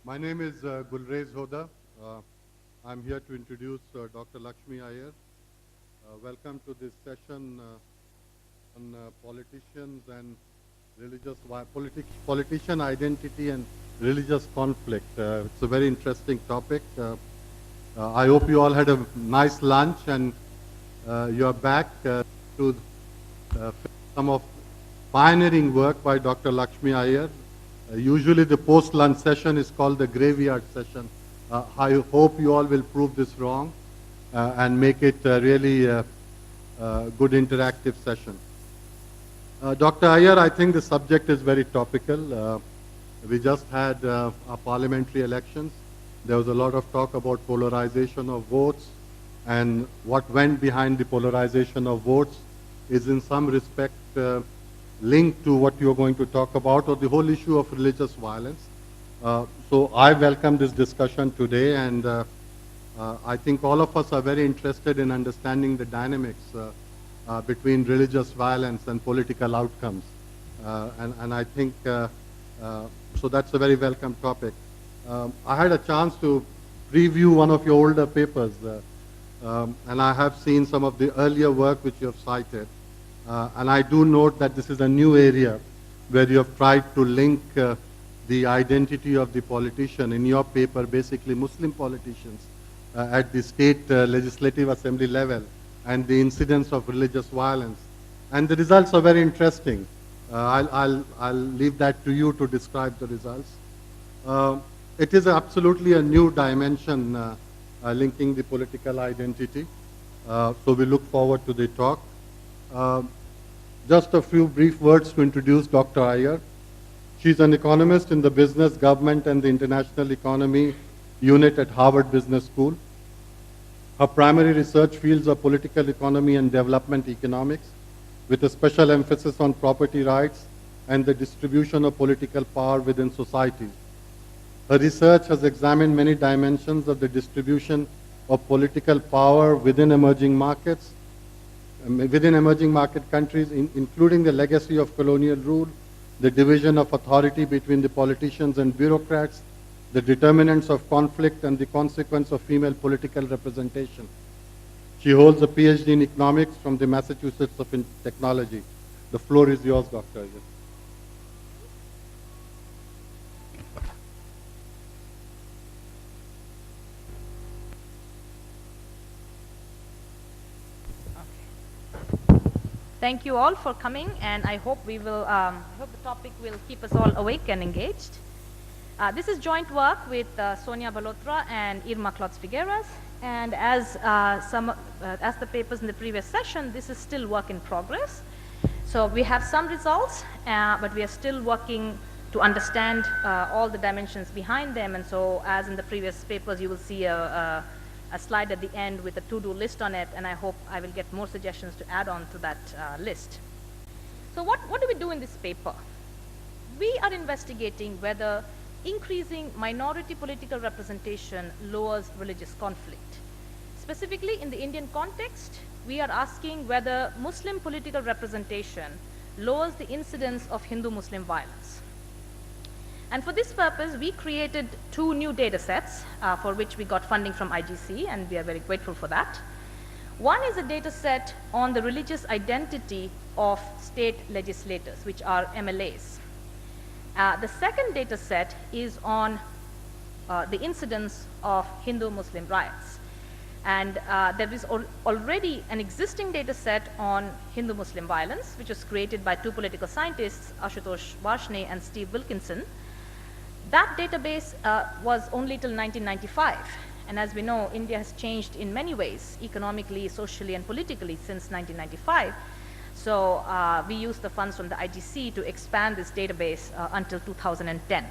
My name is Gulrez Hoda. I'm here to introduce Dr. Lakshmi Iyer. Welcome to this session on politicians and politician identity and religious conflict. It's a very interesting topic. I hope you all had a nice lunch and you're back to some of pioneering work by Dr. Lakshmi Iyer. Usually the post-lunch session is called the graveyard session. I hope you all will prove this wrong and make it really a good interactive session. Dr. Iyer, I think the subject is very topical. We just had our parliamentary elections. There was a lot of talk about polarization of votes, and what went behind the polarization of votes is in some respect linked to what you're going to talk about, or the whole issue of religious violence. So I welcome this discussion today, and I think all of us are very interested in understanding the dynamics between religious violence and political outcomes. And I think, so that's a very welcome topic. I had a chance to preview one of your older papers, and I have seen some of the earlier work which you have cited. And I do note that this is a new area where you have tried to link the identity of the politician in your paper, basically Muslim politicians at the state legislative assembly level, and the incidence of religious violence. And the results are very interesting. I'll leave that to you to describe the results. It is absolutely a new dimension linking the political identity. So we look forward to the talk. Just a few brief words to introduce Dr. Iyer. She's an economist in the Business, Government, and the International Economy unit at Harvard Business School. Her primary research fields are political economy and development economics, with a special emphasis on property rights and the distribution of political power within societies. Her research has examined many dimensions of the distribution of political power within emerging markets, within emerging market countries, including the legacy of colonial rule, the division of authority between the politicians and bureaucrats, the determinants of conflict, and the consequence of female political representation. She holds a PhD in economics from the Massachusetts of Technology. The floor is yours, Dr. Iyer. Thank you all for coming, and I hope we will. I hope the topic will keep us all awake and engaged. This is joint work with Sonia Balotra and Irma Klotz-Figueras, and as the papers in the previous session, this is still work in progress. So we have some results, but we are still working to understand all the dimensions behind them. And so, as in the previous papers, you will see a slide at the end with a to-do list on it, and I hope I will get more suggestions to add on to that list. So what do we do in this paper? We are investigating whether increasing minority political representation lowers religious conflict. Specifically in the Indian context, we are asking whether Muslim political representation lowers the incidence of Hindu-Muslim violence. And for this purpose, we created two new data sets for which we got funding from IGC, and we are very grateful for that. One is a data set on the religious identity of state legislators, which are MLAs. The second data set is on the incidence of Hindu-Muslim riots. And there is already an existing data set on Hindu-Muslim violence, which was created by two political scientists, Ashutosh Varshney and Steve Wilkinson. That database was only till 1995, and as we know, India has changed in many ways, economically, socially, and politically since 1995. So we used the funds from the IGC to expand this database until 2010.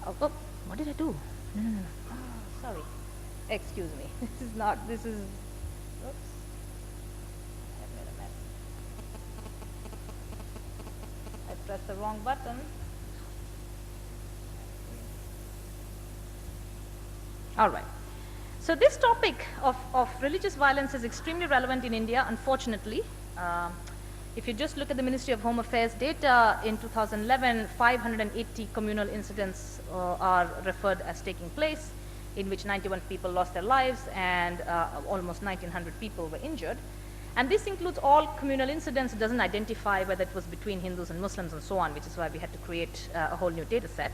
Oh, what did I do? No. Oh, sorry. Excuse me. This is, oops. I made a mess. I pressed the wrong button. All right. So this topic of religious violence is extremely relevant in India, unfortunately. If you just look at the Ministry of Home Affairs data, in 2011, 580 communal incidents are referred as taking place, in which 91 people lost their lives and almost 1,900 people were injured. And this includes all communal incidents. It doesn't identify whether it was between Hindus and Muslims and so on, which is why we had to create a whole new data set.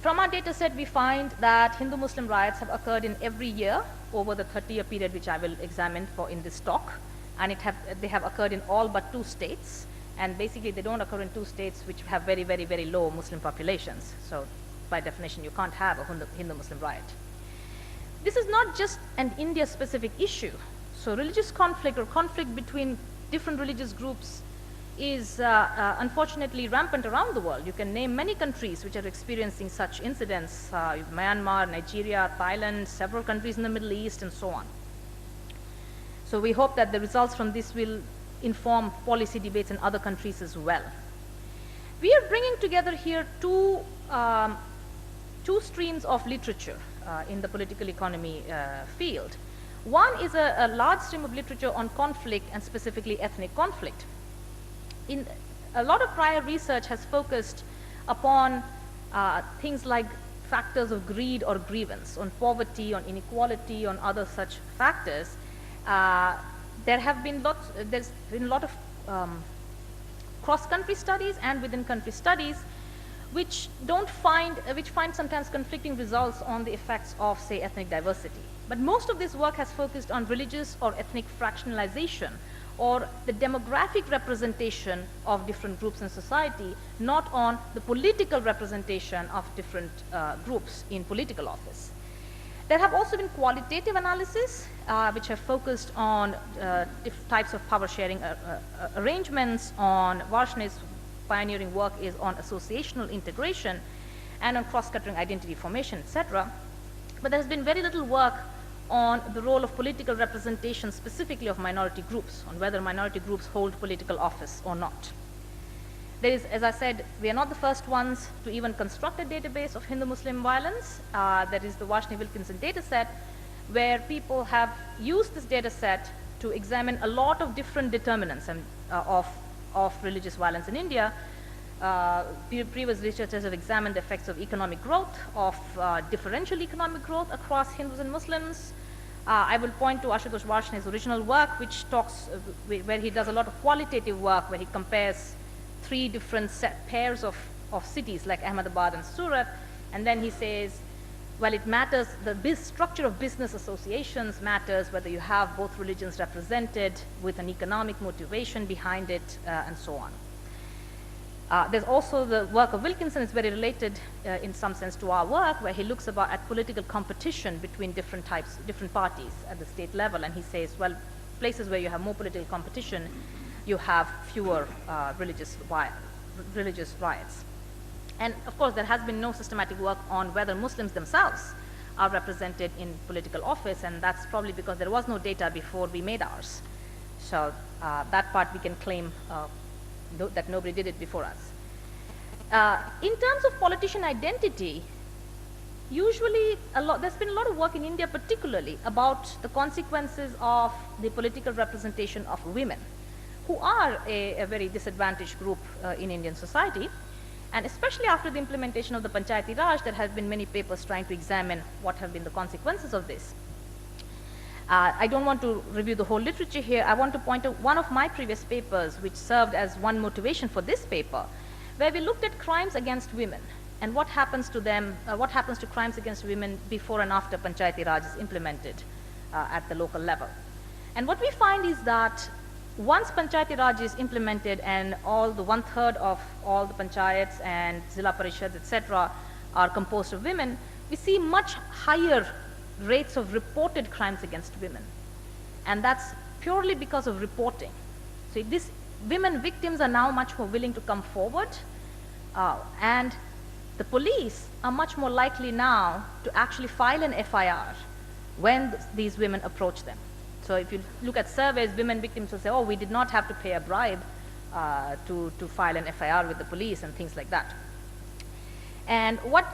From our data set, we find that Hindu-Muslim riots have occurred in every year over the 30-year period, which I will examine in this talk. And they have occurred in all but 2 states. And basically, they don't occur in 2 states which have very, very, very low Muslim populations. So by definition, you can't have a Hindu-Muslim riot. This is not just an India-specific issue. So religious conflict or conflict between different religious groups is unfortunately rampant around the world. You can name many countries which are experiencing such incidents, Myanmar, Nigeria, Thailand, several countries in the Middle East, and so on. So we hope that the results from this will inform policy debates in other countries as well. We are bringing together here two streams of literature in the political economy field. One is a large stream of literature on conflict and specifically ethnic conflict. A lot of prior research has focused upon things like factors of greed or grievance, on poverty, on inequality, on other such factors. There's been a lot of cross-country studies and within-country studies which find sometimes conflicting results on the effects of, say, ethnic diversity. But most of this work has focused on religious or ethnic fractionalization, or the demographic representation of different groups in society, not on the political representation of different groups in political office. There have also been qualitative analysis, which have focused on types of power sharing arrangements. On Varshney's pioneering work is on associational integration and on cross-cutting identity formation, etc. But there has been very little work on the role of political representation, specifically of minority groups, on whether minority groups hold political office or not. There is, as I said, we are not the first ones to even construct a database of Hindu-Muslim violence. There is the Varshney-Wilkinson data set, where people have used this data set to examine a lot of different determinants of religious violence in India. Previous researchers have examined the effects of economic growth, of differential economic growth across Hindus and Muslims. I will point to Ashutosh Varshney's original work, which talks, where he does a lot of qualitative work, where he compares 3 different pairs of cities like Ahmedabad and Surat, and then he says, well, it matters, the structure of business associations matters, whether you have both religions represented with an economic motivation behind it, and so on. There's also the work of Wilkinson. It's very related in some sense to our work, where he looks at political competition between different parties at the state level, and he says, well, places where you have more political competition, you have fewer religious riots. And of course, there has been no systematic work on whether Muslims themselves are represented in political office, and that's probably because there was no data before we made ours. So that part we can claim that nobody did it before us. In terms of politician identity, usually there's been a lot of work in India particularly about the consequences of the political representation of women, who are a very disadvantaged group in Indian society. And especially after the implementation of the Panchayati Raj, there have been many papers trying to examine what have been the consequences of this. I don't want to review the whole literature here. I want to point out one of my previous papers, which served as one motivation for this paper, where we looked at crimes against women and what happens to them, what happens to crimes against women before and after Panchayati Raj is implemented at the local level. And what we find is that once Panchayati Raj is implemented and all the 1/3 of all the panchayats and Zilla Parishads, etc., are composed of women, we see much higher rates of reported crimes against women. And that's purely because of reporting. So these women victims are now much more willing to come forward, and the police are much more likely now to actually file an FIR when these women approach them. So if you look at surveys, women victims will say, oh, we did not have to pay a bribe to file an FIR with the police and things like that. And what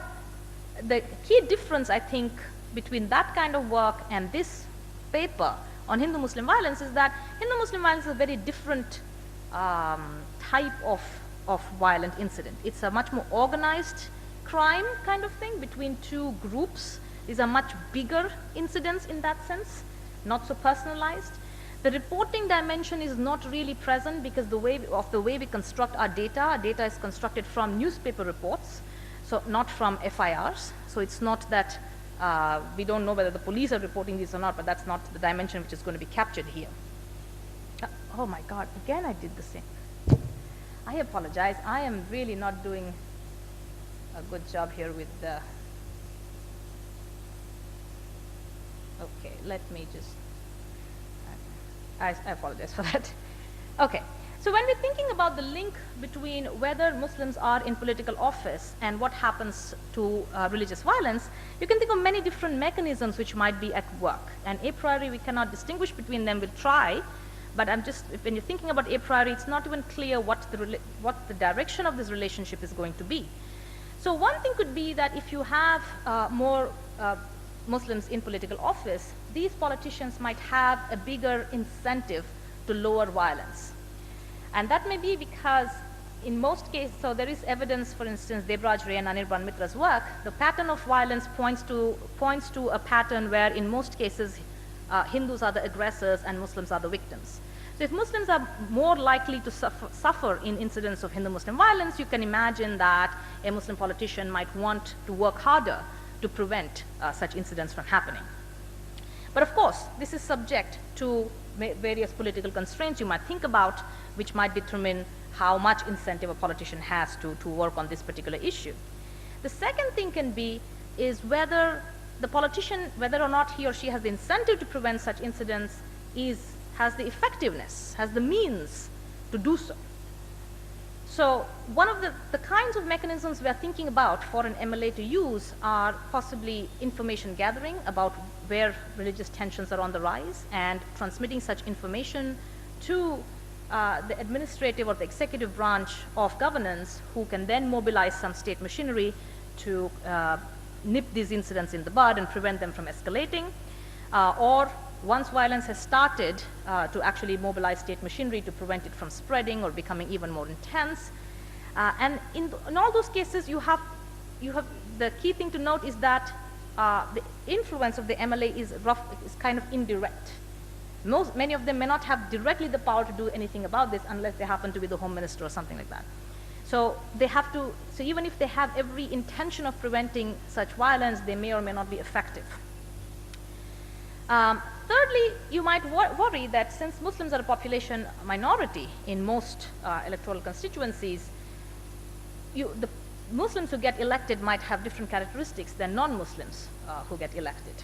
the key difference, I think, between that kind of work and this paper on Hindu-Muslim violence is that Hindu-Muslim violence is a very different type of violent incident. It's a much more organized crime kind of thing between two groups. These are much bigger incidents in that sense, not so personalized. The reporting dimension is not really present because the way we construct our data is constructed from newspaper reports, so not from FIRs. So it's not that we don't know whether the police are reporting these or not, but that's not the dimension which is going to be captured here. Oh my God, again I did the same. I apologize. I am really not doing a good job here with the... Okay, let me just... I apologize for that. Okay, so when we're thinking about the link between whether Muslims are in political office and what happens to religious violence, you can think of many different mechanisms which might be at work. And a priori, we cannot distinguish between them. We'll try, but when you're thinking about a priori, it's not even clear what the direction of this relationship is going to be. So one thing could be that if you have more Muslims in political office, these politicians might have a bigger incentive to lower violence. And that may be because in most cases, so there is evidence, for instance, Debraj Ray and Anirban Mitra's work, the pattern of violence points to a pattern where in most cases Hindus are the aggressors and Muslims are the victims. So if Muslims are more likely to suffer in incidents of Hindu-Muslim violence, you can imagine that a Muslim politician might want to work harder to prevent such incidents from happening. But of course, this is subject to various political constraints you might think about, which might determine how much incentive a politician has to work on this particular issue. The second thing can be is whether the politician, whether or not he or she has the incentive to prevent such incidents, has the effectiveness, has the means to do so. So one of the kinds of mechanisms we are thinking about for an MLA to use are possibly information gathering about where religious tensions are on the rise and transmitting such information to the administrative or the executive branch of governance, who can then mobilize some state machinery to nip these incidents in the bud and prevent them from escalating, or once violence has started, to actually mobilize state machinery to prevent it from spreading or becoming even more intense. And in all those cases, you have the key thing to note is that the influence of the MLA is kind of indirect. Many of them may not have directly the power to do anything about this unless they happen to be the Home Minister or something like that. So they have to, so even if they have every intention of preventing such violence, they may or may not be effective. Thirdly, you might worry that since Muslims are a population minority in most electoral constituencies, the Muslims who get elected might have different characteristics than non-Muslims who get elected.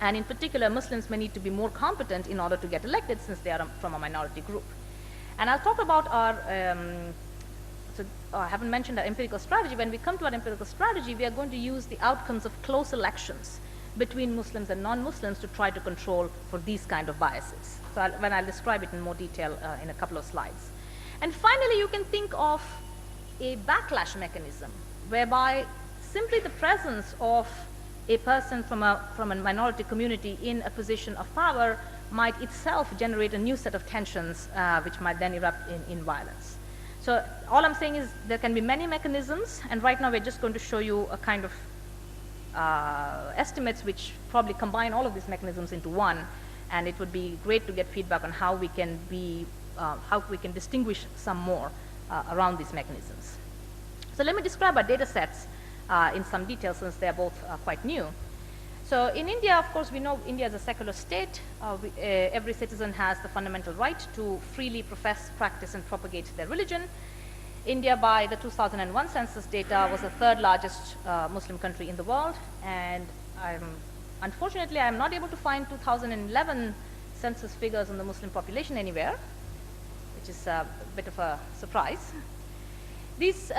And in particular, Muslims may need to be more competent in order to get elected since they are from a minority group. And I'll talk about our, I haven't mentioned our empirical strategy. When we come to our empirical strategy, we are going to use the outcomes of close elections between Muslims and non-Muslims to try to control for these kind of biases. So I'll describe it in more detail in a couple of slides. And finally, you can think of a backlash mechanism whereby simply the presence of a person from a minority community in a position of power might itself generate a new set of tensions which might then erupt in violence. So all I'm saying is there can be many mechanisms, and right now we're just going to show you a kind of estimates which probably combine all of these mechanisms into one, and it would be great to get feedback on how we can distinguish some more around these mechanisms. So let me describe our data sets in some detail since they're both quite new. So in India, of course, we know India is a secular state. Every citizen has the fundamental right to freely profess, practice, and propagate their religion. India, by the 2001 census data, was the third largest Muslim country in the world, and unfortunately, I'm not able to find 2011 census figures on the Muslim population anywhere, which is a bit of a surprise. These,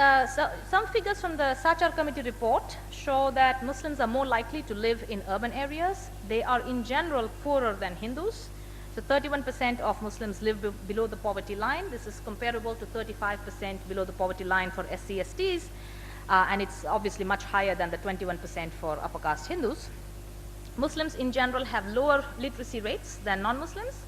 some figures from the Sachar Committee report show that Muslims are more likely to live in urban areas. They are in general poorer than Hindus. So 31% of Muslims live below the poverty line. This is comparable to 35% below the poverty line for SC/STs, and it's obviously much higher than the 21% for upper caste Hindus. Muslims in general have lower literacy rates than non-Muslims,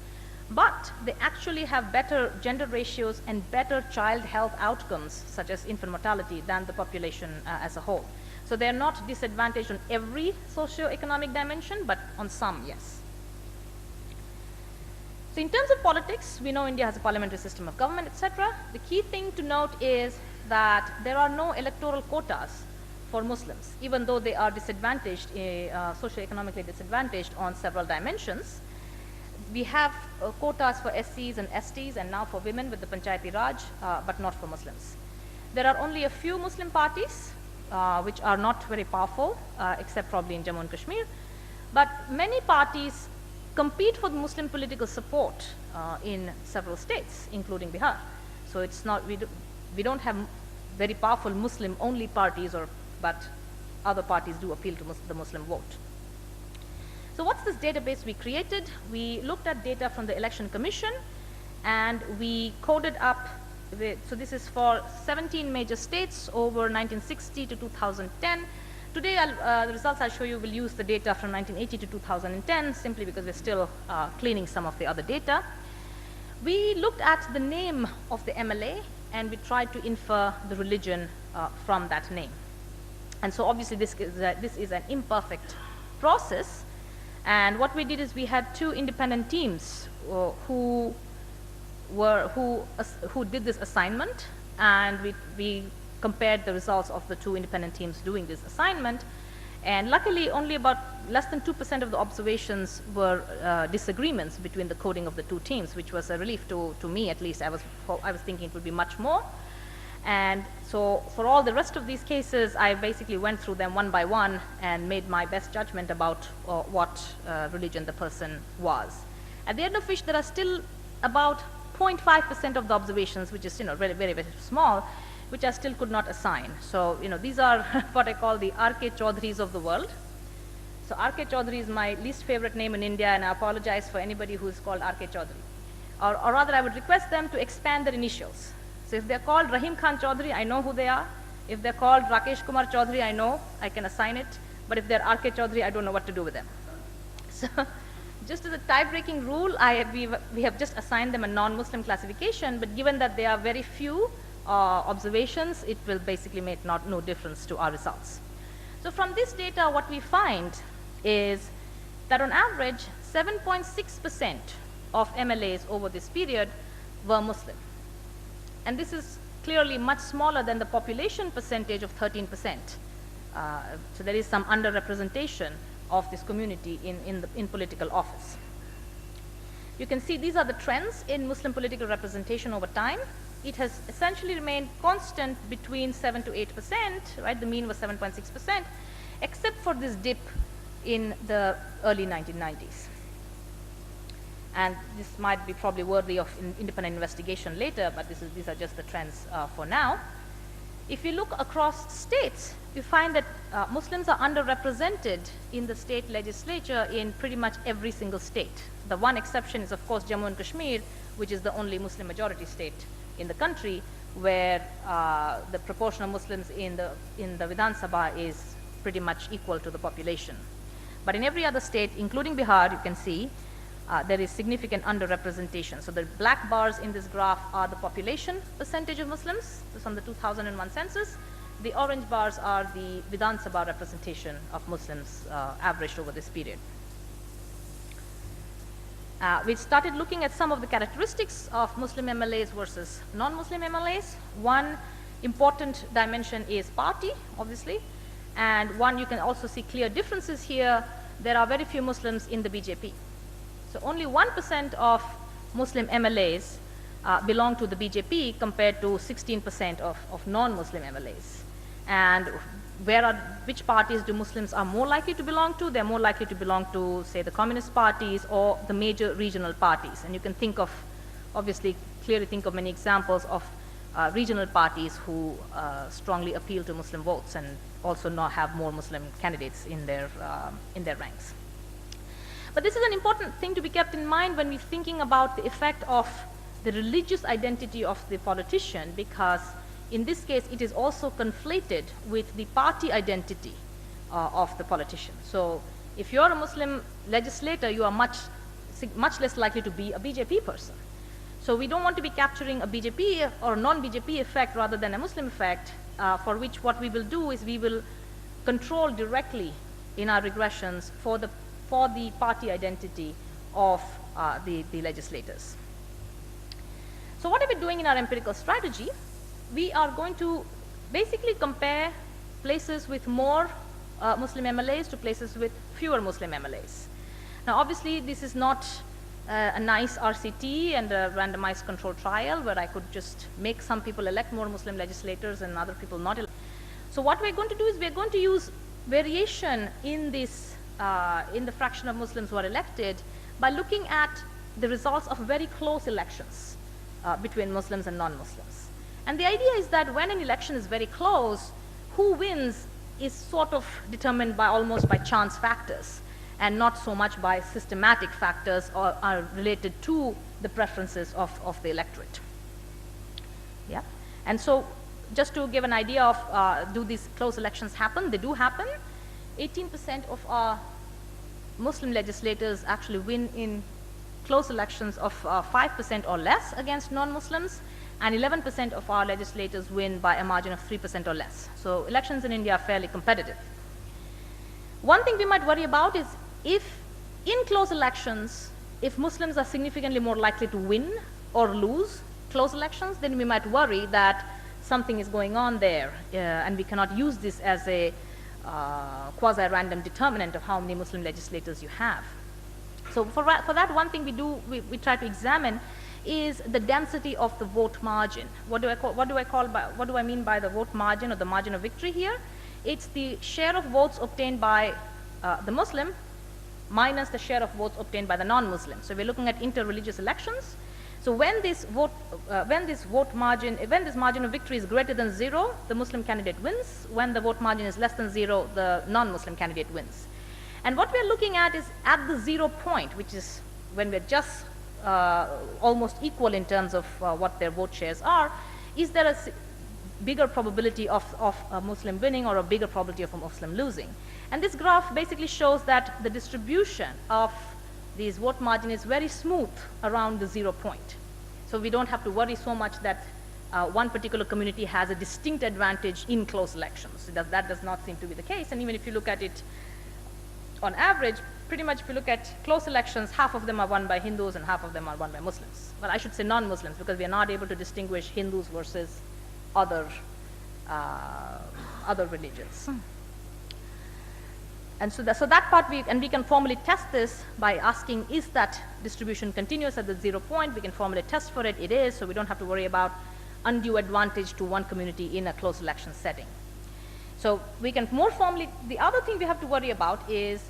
but they actually have better gender ratios and better child health outcomes, such as infant mortality, than the population as a whole. So they are not disadvantaged on every socio-economic dimension, but on some, yes. So in terms of politics, we know India has a parliamentary system of government, etc. The key thing to note is that there are no electoral quotas for Muslims, even though they are disadvantaged, socio-economically disadvantaged on several dimensions. We have quotas for SCs and STs and now for women with the Panchayati Raj, but not for Muslims. There are only a few Muslim parties which are not very powerful, except probably in Jammu and Kashmir. But many parties compete for Muslim political support in several states, including Bihar. So it's not, we don't have very powerful Muslim-only parties, but other parties do appeal to the Muslim vote. So what's this database we created? We looked at data from the Election Commission, and we coded up, so this is for 17 major states over 1960 to 2010. Today, the results I'll show you will use the data from 1980 to 2010, simply because we're still cleaning some of the other data. We looked at the name of the MLA, and we tried to infer the religion from that name. And so obviously this is an imperfect process. And what we did is we had two independent teams who did this assignment, and we compared the results of the two independent teams doing this assignment. And luckily, only about less than 2% of the observations were disagreements between the coding of the two teams, which was a relief to me, at least. I was thinking it would be much more. And so for all the rest of these cases, I basically went through them one by one and made my best judgment about what religion the person was. At the end of which, there are still about 0.5% of the observations, which is very, very, very small, which I still could not assign. So these are what I call the R.K. Chaudhurys of the world. So R.K. Chaudhury is my least favorite name in India, and I apologize for anybody who is called R.K. Chaudhury. Or rather, I would request them to expand their initials. So if they're called Rahim Khan Chaudhury, I know who they are. If they're called Rakesh Kumar Chaudhury, I know, I can assign it. But if they're R.K. Chaudhury, I don't know what to do with them. So just as a tie-breaking rule, we have just assigned them a non-Muslim classification, but given that there are very few observations, it will basically make no difference to our results. So from this data, what we find is that on average, 7.6% of MLAs over this period were Muslim. And this is clearly much smaller than the population percentage of 13%. So there is some underrepresentation of this community in political office. You can see these are the trends in Muslim political representation over time. It has essentially remained constant between 7 to 8%, right? The mean was 7.6%, except for this dip in the early 1990s. And this might be probably worthy of independent investigation later, but these are just the trends for now. If you look across states, you find that Muslims are underrepresented in the state legislature in pretty much every single state. The one exception is, of course, Jammu and Kashmir, which is the only Muslim majority state in the country, where the proportion of Muslims in the Vidhan Sabha is pretty much equal to the population. But in every other state, including Bihar, you can see there is significant underrepresentation. So the black bars in this graph are the population percentage of Muslims. This is from the 2001 census. The orange bars are the Vidhan Sabha representation of Muslims averaged over this period. We started looking at some of the characteristics of Muslim MLAs versus non-Muslim MLAs. One important dimension is party, obviously, and one you can also see clear differences here. There are very few Muslims in the BJP. So only 1% of Muslim MLAs belong to the BJP compared to 16% of non-Muslim MLAs. And which parties do Muslims are more likely to belong to? They're more likely to belong to, say, the communist parties or the major regional parties. And you can think of, obviously, clearly think of many examples of regional parties who strongly appeal to Muslim votes and also not have more Muslim candidates in their ranks. But this is an important thing to be kept in mind when we're thinking about the effect of the religious identity of the politician, because in this case, it is also conflated with the party identity of the politician. So If you're a Muslim legislator, you are much less likely to be a BJP person. So we don't want to be capturing a BJP or non-BJP effect rather than a Muslim effect, for which what we will do is we will control directly in our regressions for the party identity of the legislators. So what are we doing in our empirical strategy? We are going to basically compare places with more Muslim MLAs to places with fewer Muslim MLAs. Now obviously this is not a nice RCT and a randomized control trial where I could just make some people elect more Muslim legislators and other people not elect. So what we're going to do is we're going to use variation in this, in the fraction of Muslims who are elected by looking at the results of very close elections between Muslims and non-Muslims. And the idea is that when an election is very close, who wins is sort of determined by almost by chance factors and not so much by systematic factors or are related to the preferences of the electorate. Yeah. And so just to give an idea of do these close elections happen? They do happen. 18% of our Muslim legislators actually win in close elections of 5% or less against non-Muslims, and 11% of our legislators win by a margin of 3% or less. So elections in India are fairly competitive. One thing we might worry about is if in close elections, if Muslims are significantly more likely to win or lose close elections, then we might worry that something is going on there, and we cannot use this as a quasi-random determinant of how many Muslim legislators you have. So for that, one thing we try to examine is the density of the vote margin. What do I mean by the vote margin or the margin of victory here? It's the share of votes obtained by the Muslim minus the share of votes obtained by the non-Muslim. So we're looking at inter-religious elections. So when this margin of victory is greater than 0, the Muslim candidate wins. When the vote margin is less than 0, the non-Muslim candidate wins. And what we're looking at is at the 0 point, which is when we're just almost equal in terms of what their vote shares are, is there a bigger probability of a Muslim winning or a bigger probability of a Muslim losing? And this graph basically shows that the distribution of these vote margin is very smooth around the 0 point. So we don't have to worry so much that one particular community has a distinct advantage in close elections. That does not seem to be the case. And even if you look at it on average, pretty much if you look at close elections, half of them are won by Hindus and half of them are won by Muslims. Well, I should say non-Muslims, because we are not able to distinguish Hindus versus other religions. And so that part, we can formally test this by asking, is that distribution continuous at the 0 point? We can formally test for it. It is, so we don't have to worry about undue advantage to one community in a close election setting. So we can more formally, the other thing we have to worry about is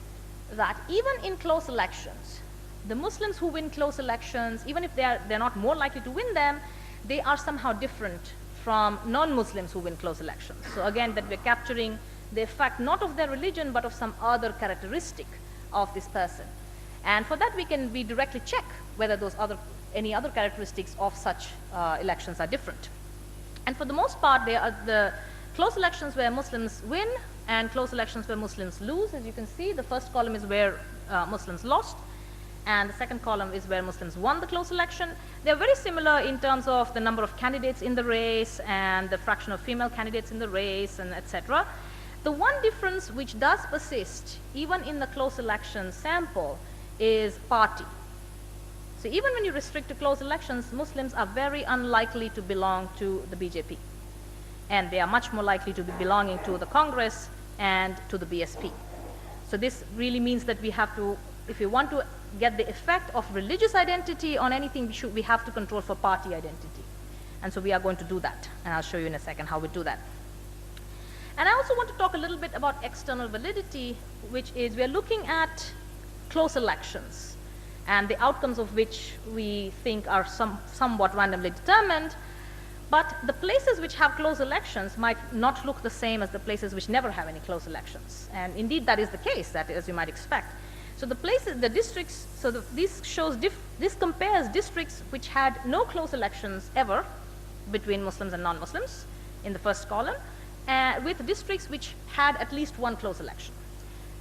that even in close elections, the Muslims who win close elections, even if they're not more likely to win them, they are somehow different from non-Muslims who win close elections. So again, that we're capturing the effect not of their religion, but of some other characteristic of this person. And for that, we directly check whether any other characteristics of such elections are different. And for the most part, they are the close elections where Muslims win and close elections where Muslims lose. As you can see, the first column is where Muslims lost, and the second column is where Muslims won the close election. They're very similar in terms of the number of candidates in the race and the fraction of female candidates in the race, and etc. The one difference which does persist, even in the close election sample, is party. So even when you restrict to close elections, Muslims are very unlikely to belong to the BJP. And they are much more likely to be belonging to the Congress and to the BSP. So this really means that we have to, if we want to get the effect of religious identity on anything, we have to control for party identity. And so we are going to do that. And I'll show you in a second how we do that. And I also want to talk a little bit about external validity, which is we're looking at close elections and the outcomes of which we think are somewhat randomly determined. But the places which have close elections might not look the same as the places which never have any close elections. And indeed, that is the case, that as you might expect. So the places, the districts, so this compares districts which had no close elections ever between Muslims and non-Muslims in the first column, with districts which had at least one close election.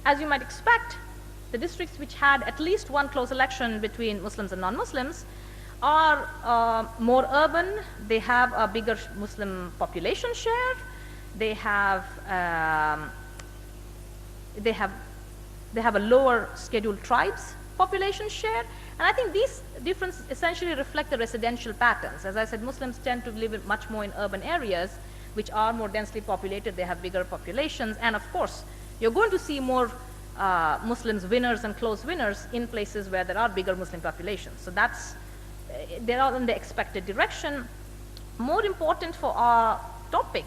As you might expect, the districts which had at least one close election between Muslims and non-Muslims are more urban, they have a bigger Muslim population share, they have a lower scheduled tribes population share, and I think these differences essentially reflect the residential patterns. As I said, Muslims tend to live much more in urban areas which are more densely populated, they have bigger populations, and of course you're going to see more Muslims winners and close winners in places where there are bigger Muslim populations. So they're all in the expected direction. More important for our topic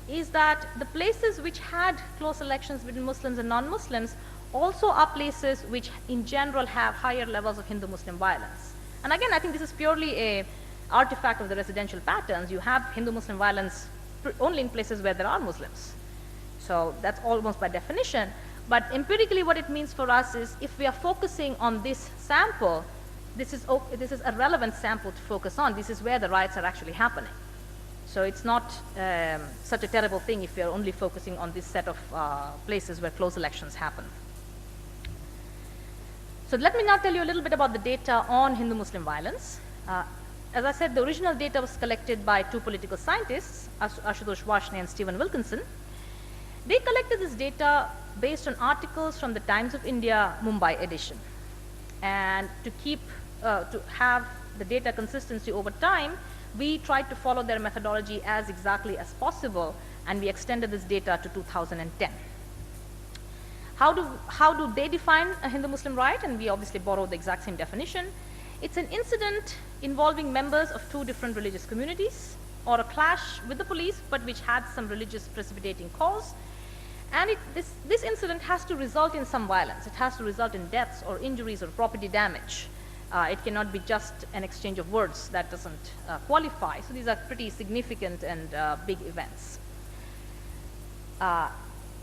is that the places which had close elections between Muslims and non-Muslims also are places which in general have higher levels of Hindu-Muslim violence. And again, I think this is purely an artifact of the residential patterns. You have Hindu-Muslim violence only in places where there are Muslims. So that's almost by definition. But empirically what it means for us is if we are focusing on this sample, this is a relevant sample to focus on. This is where the riots are actually happening. So it's not such a terrible thing if you're only focusing on this set of places where close elections happen. So let me now tell you a little bit about the data on Hindu-Muslim violence. As I said, the original data was collected by two political scientists, Ashutosh Varshney and Stephen Wilkinson. They collected this data based on articles from the Times of India Mumbai edition. And to have the data consistency over time, we tried to follow their methodology as exactly as possible, and we extended this data to 2010. How do they define a Hindu-Muslim riot? And we obviously borrowed the exact same definition. It's an incident involving members of two different religious communities, or a clash with the police, but which had some religious precipitating cause. And this incident has to result in some violence. It has to result in deaths or injuries or property damage. It cannot be just an exchange of words. That doesn't qualify. So these are pretty significant and big events.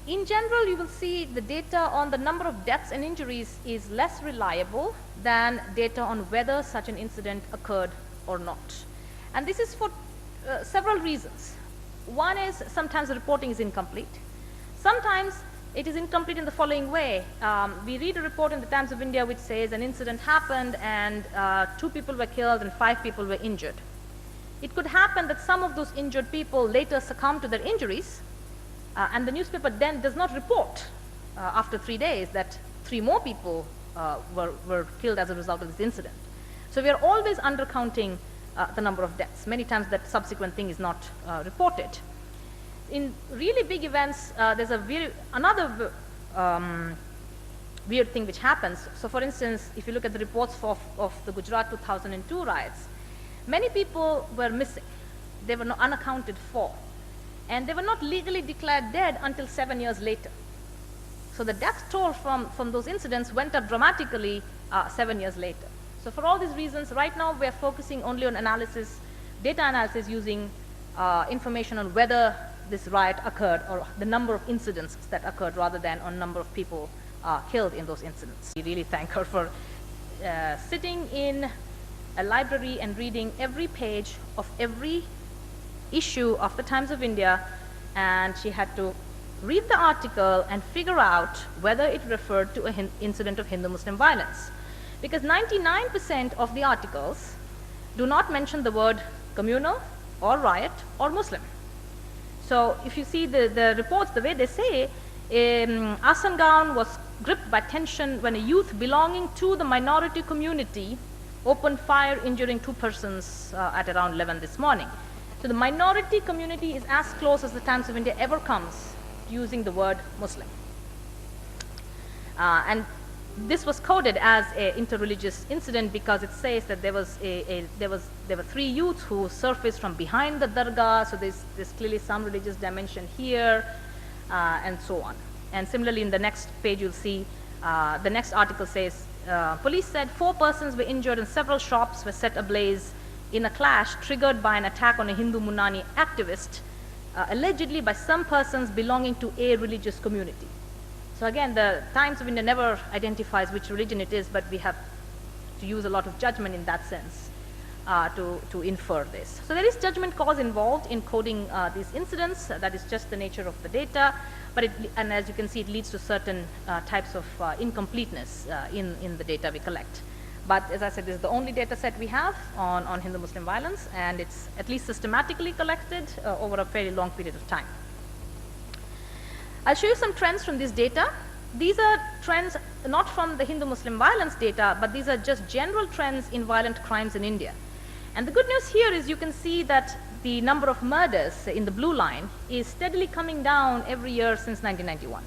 In general, you will see the data on the number of deaths and injuries is less reliable than data on whether such an incident occurred or not. And this is for several reasons. One is sometimes the reporting is incomplete. Sometimes it is incomplete in the following way. We read a report in the Times of India which says an incident happened and 2 people were killed and 5 people were injured. It could happen that some of those injured people later succumb to their injuries, and the newspaper then does not report after 3 days that 3 more people were killed as a result of this incident. So we are always undercounting the number of deaths. Many times that subsequent thing is not reported. In really big events, there's another weird thing which happens. So for instance, if you look at the reports of the Gujarat 2002 riots, many people were missing. They were not unaccounted for. And they were not legally declared dead until 7 years later. So the death toll from those incidents went up dramatically 7 years later. So for all these reasons, right now we are focusing only on analysis, data analysis using information on whether this riot occurred or the number of incidents that occurred rather than on number of people killed in those incidents. We really thank her for sitting in a library and reading every page of every issue of the Times of India, and she had to read the article and figure out whether it referred to an incident of Hindu-Muslim violence. Because 99% of the articles do not mention the word communal or riot or Muslim. So if you see the reports, the way they say, Asangaon was gripped by tension when a youth belonging to the minority community opened fire, injuring 2 persons at around 11 this morning. So the minority community is as close as the Times of India ever comes to using the word Muslim. And this was coded as an interreligious incident because it says that there were 3 youths who surfaced from behind the dargah, so there's clearly some religious dimension here, and so on. And similarly, in the next page, you'll see the next article says, police said 4 persons were injured and several shops were set ablaze in a clash triggered by an attack on a Hindu Munani activist, allegedly by some persons belonging to a religious community. So again, the Times of India never identifies which religion it is, but we have to use a lot of judgment in that sense. to infer this. So there is judgment calls involved in coding these incidents. That is just the nature of the data. But and as you can see, it leads to certain types of incompleteness in the data we collect. But as I said, this is the only data set we have on Hindu-Muslim violence, and it's at least systematically collected over a fairly long period of time. I'll show you some trends from this data. These are trends not from the Hindu-Muslim violence data, but these are just general trends in violent crimes in India. And the good news here is you can see that the number of murders in the blue line is steadily coming down every year since 1991.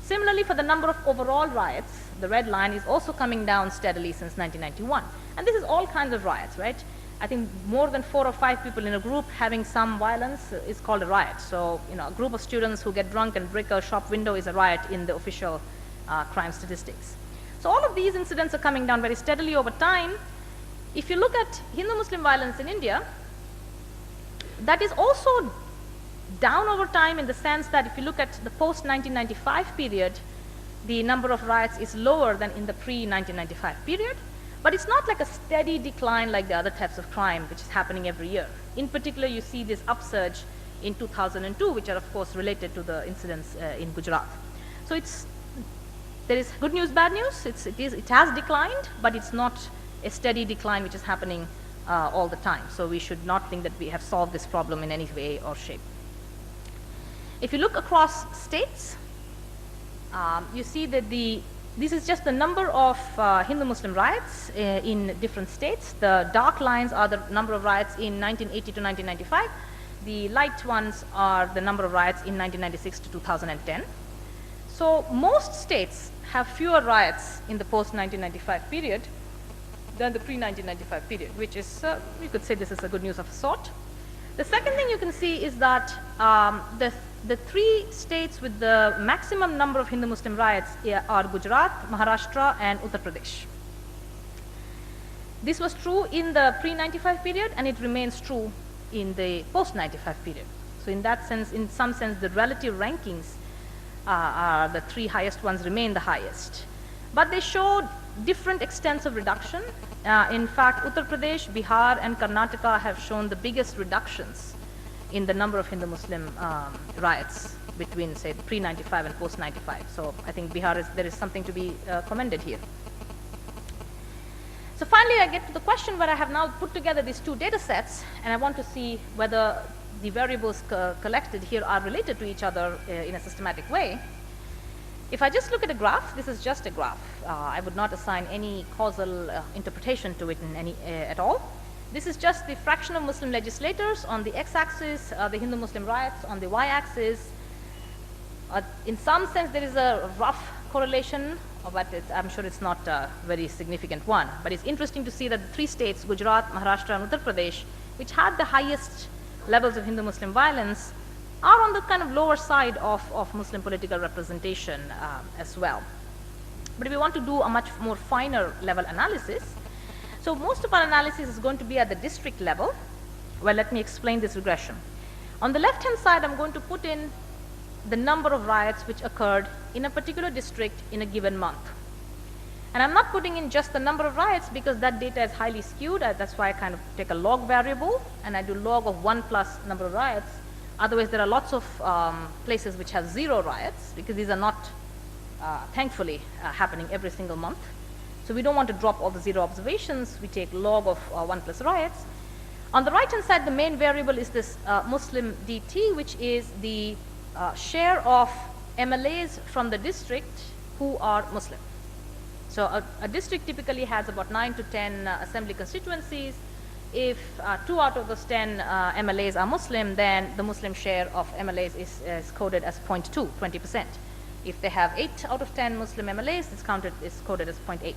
Similarly, for the number of overall riots, the red line is also coming down steadily since 1991. And this is all kinds of riots, right? I think more than 4 or 5 people in a group having some violence is called a riot. So, a group of students who get drunk and break a shop window is a riot in the official crime statistics. So all of these incidents are coming down very steadily over time. If you look at Hindu-Muslim violence in India, that is also down over time in the sense that if you look at the post-1995 period, the number of riots is lower than in the pre-1995 period. But it's not like a steady decline like the other types of crime, which is happening every year. In particular, you see this upsurge in 2002, which are, of course, related to the incidents in Gujarat. So there is good news, bad news. It has declined, but it's not a steady decline which is happening all the time. So we should not think that we have solved this problem in any way or shape. If you look across states, you see that this is just the number of Hindu-Muslim riots in different states. The dark lines are the number of riots in 1980 to 1995. The light ones are the number of riots in 1996 to 2010. So most states have fewer riots in the post-1995 period than the pre-1995 period, which is, you could say this is a good news of a sort. The second thing you can see is that the 3 states with the maximum number of Hindu-Muslim riots are Gujarat, Maharashtra, and Uttar Pradesh. This was true in the pre-95 period, and it remains true in the post-95 period. So in that sense, in some sense, the relative rankings are the 3 highest ones remain the highest. But they show different extents of reduction. In fact, Uttar Pradesh, Bihar, and Karnataka have shown the biggest reductions in the number of Hindu-Muslim riots between, say, pre-95 and post-95. So I think there is something to be commended here. So finally, I get to the question where I have now put together these 2 data sets, and I want to see whether the variables collected here are related to each other in a systematic way. If I just look at a graph, this is just a graph. I would not assign any causal interpretation to it at all. This is just the fraction of Muslim legislators on the x-axis, the Hindu-Muslim riots on the y-axis. In some sense, there is a rough correlation, but I'm sure it's not a very significant one. But it's interesting to see that the 3 states, Gujarat, Maharashtra, and Uttar Pradesh, which had the highest levels of Hindu-Muslim violence, are on the kind of lower side of Muslim political representation as well. But if we want to do a much more finer level analysis, so most of our analysis is going to be at the district level. Well, let me explain this regression. On the left-hand side, I'm going to put in the number of riots which occurred in a particular district in a given month. And I'm not putting in just the number of riots because that data is highly skewed. That's why I kind of take a log variable and I do log of 1 plus number of riots. Otherwise, there are lots of places which have 0 riots because these are not, thankfully, happening every single month. So we don't want to drop all the 0 observations. We take log of 1 plus riots. On the right-hand side, the main variable is this Muslim DT, which is the share of MLAs from the district who are Muslim. So a district typically has about 9 to 10 assembly constituencies. If 2 out of those 10 MLAs are Muslim, then the Muslim share of MLAs is coded as 0.2, 20%. If they have 8 out of 10 Muslim MLAs, it's coded as 0.8.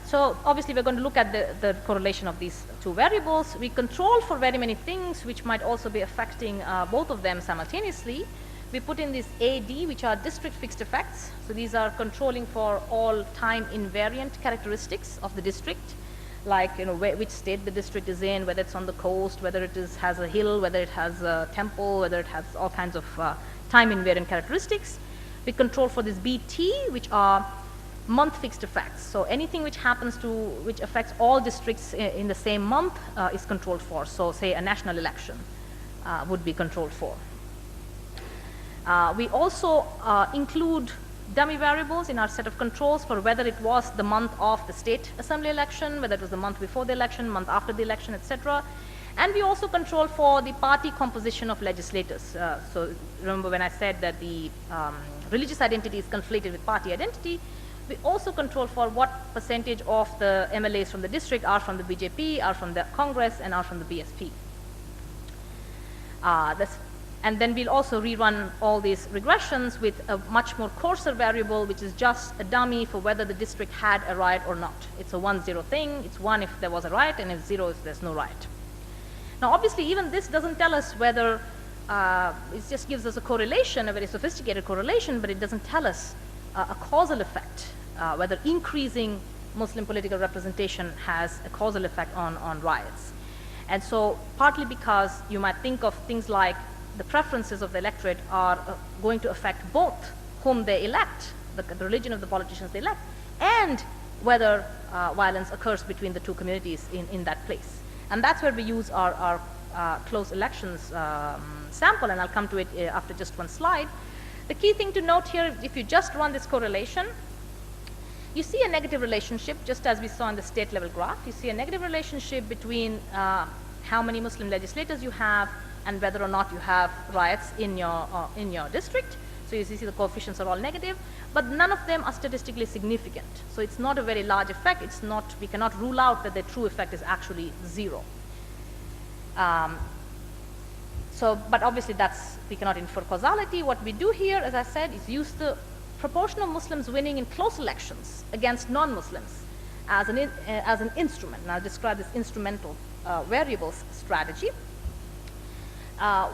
So obviously we're going to look at the correlation of these 2 variables. We control for very many things which might also be affecting both of them simultaneously. We put in these AD, which are district fixed effects. So these are controlling for all time invariant characteristics of the district, like which state the district is in, whether it's on the coast, whether it has a hill, whether it has a temple, whether it has all kinds of time invariant characteristics. We control for this BT, which are month fixed effects. So anything which which affects all districts in the same month is controlled for. So say a national election would be controlled for. We also include dummy variables in our set of controls for whether it was the month of the state assembly election, whether it was the month before the election, month after the election, etc. And we also control for the party composition of legislators. So remember when I said that the religious identity is conflated with party identity, we also control for what percentage of the MLAs from the district are from the BJP, are from the Congress, and are from the BSP. And then we'll also rerun all these regressions with a much more coarser variable, which is just a dummy for whether the district had a riot or not. It's a 1-0 thing. It's 1 if there was a riot, and it's 0 if there's no riot. Now, obviously, even this doesn't tell us whether, it just gives us a correlation, a very sophisticated correlation, but it doesn't tell us a causal effect, whether increasing Muslim political representation has a causal effect on riots. And so, partly because you might think of things like the preferences of the electorate are going to affect both whom they elect, the religion of the politicians they elect, and whether violence occurs between the two communities in that place. And that's where we use our close elections sample, and I'll come to it after just one slide. The key thing to note here, if you just run this correlation, you see a negative relationship, just as we saw in the state level graph. You see a negative relationship between how many Muslim legislators you have and whether or not you have riots in your district. So you see the coefficients are all negative, but none of them are statistically significant. So it's not a very large effect. It's not, we cannot rule out that the true effect is actually 0. But obviously we cannot infer causality. What we do here, as I said, is use the proportion of Muslims winning in close elections against non-Muslims as an instrument. And I'll describe this instrumental variables strategy.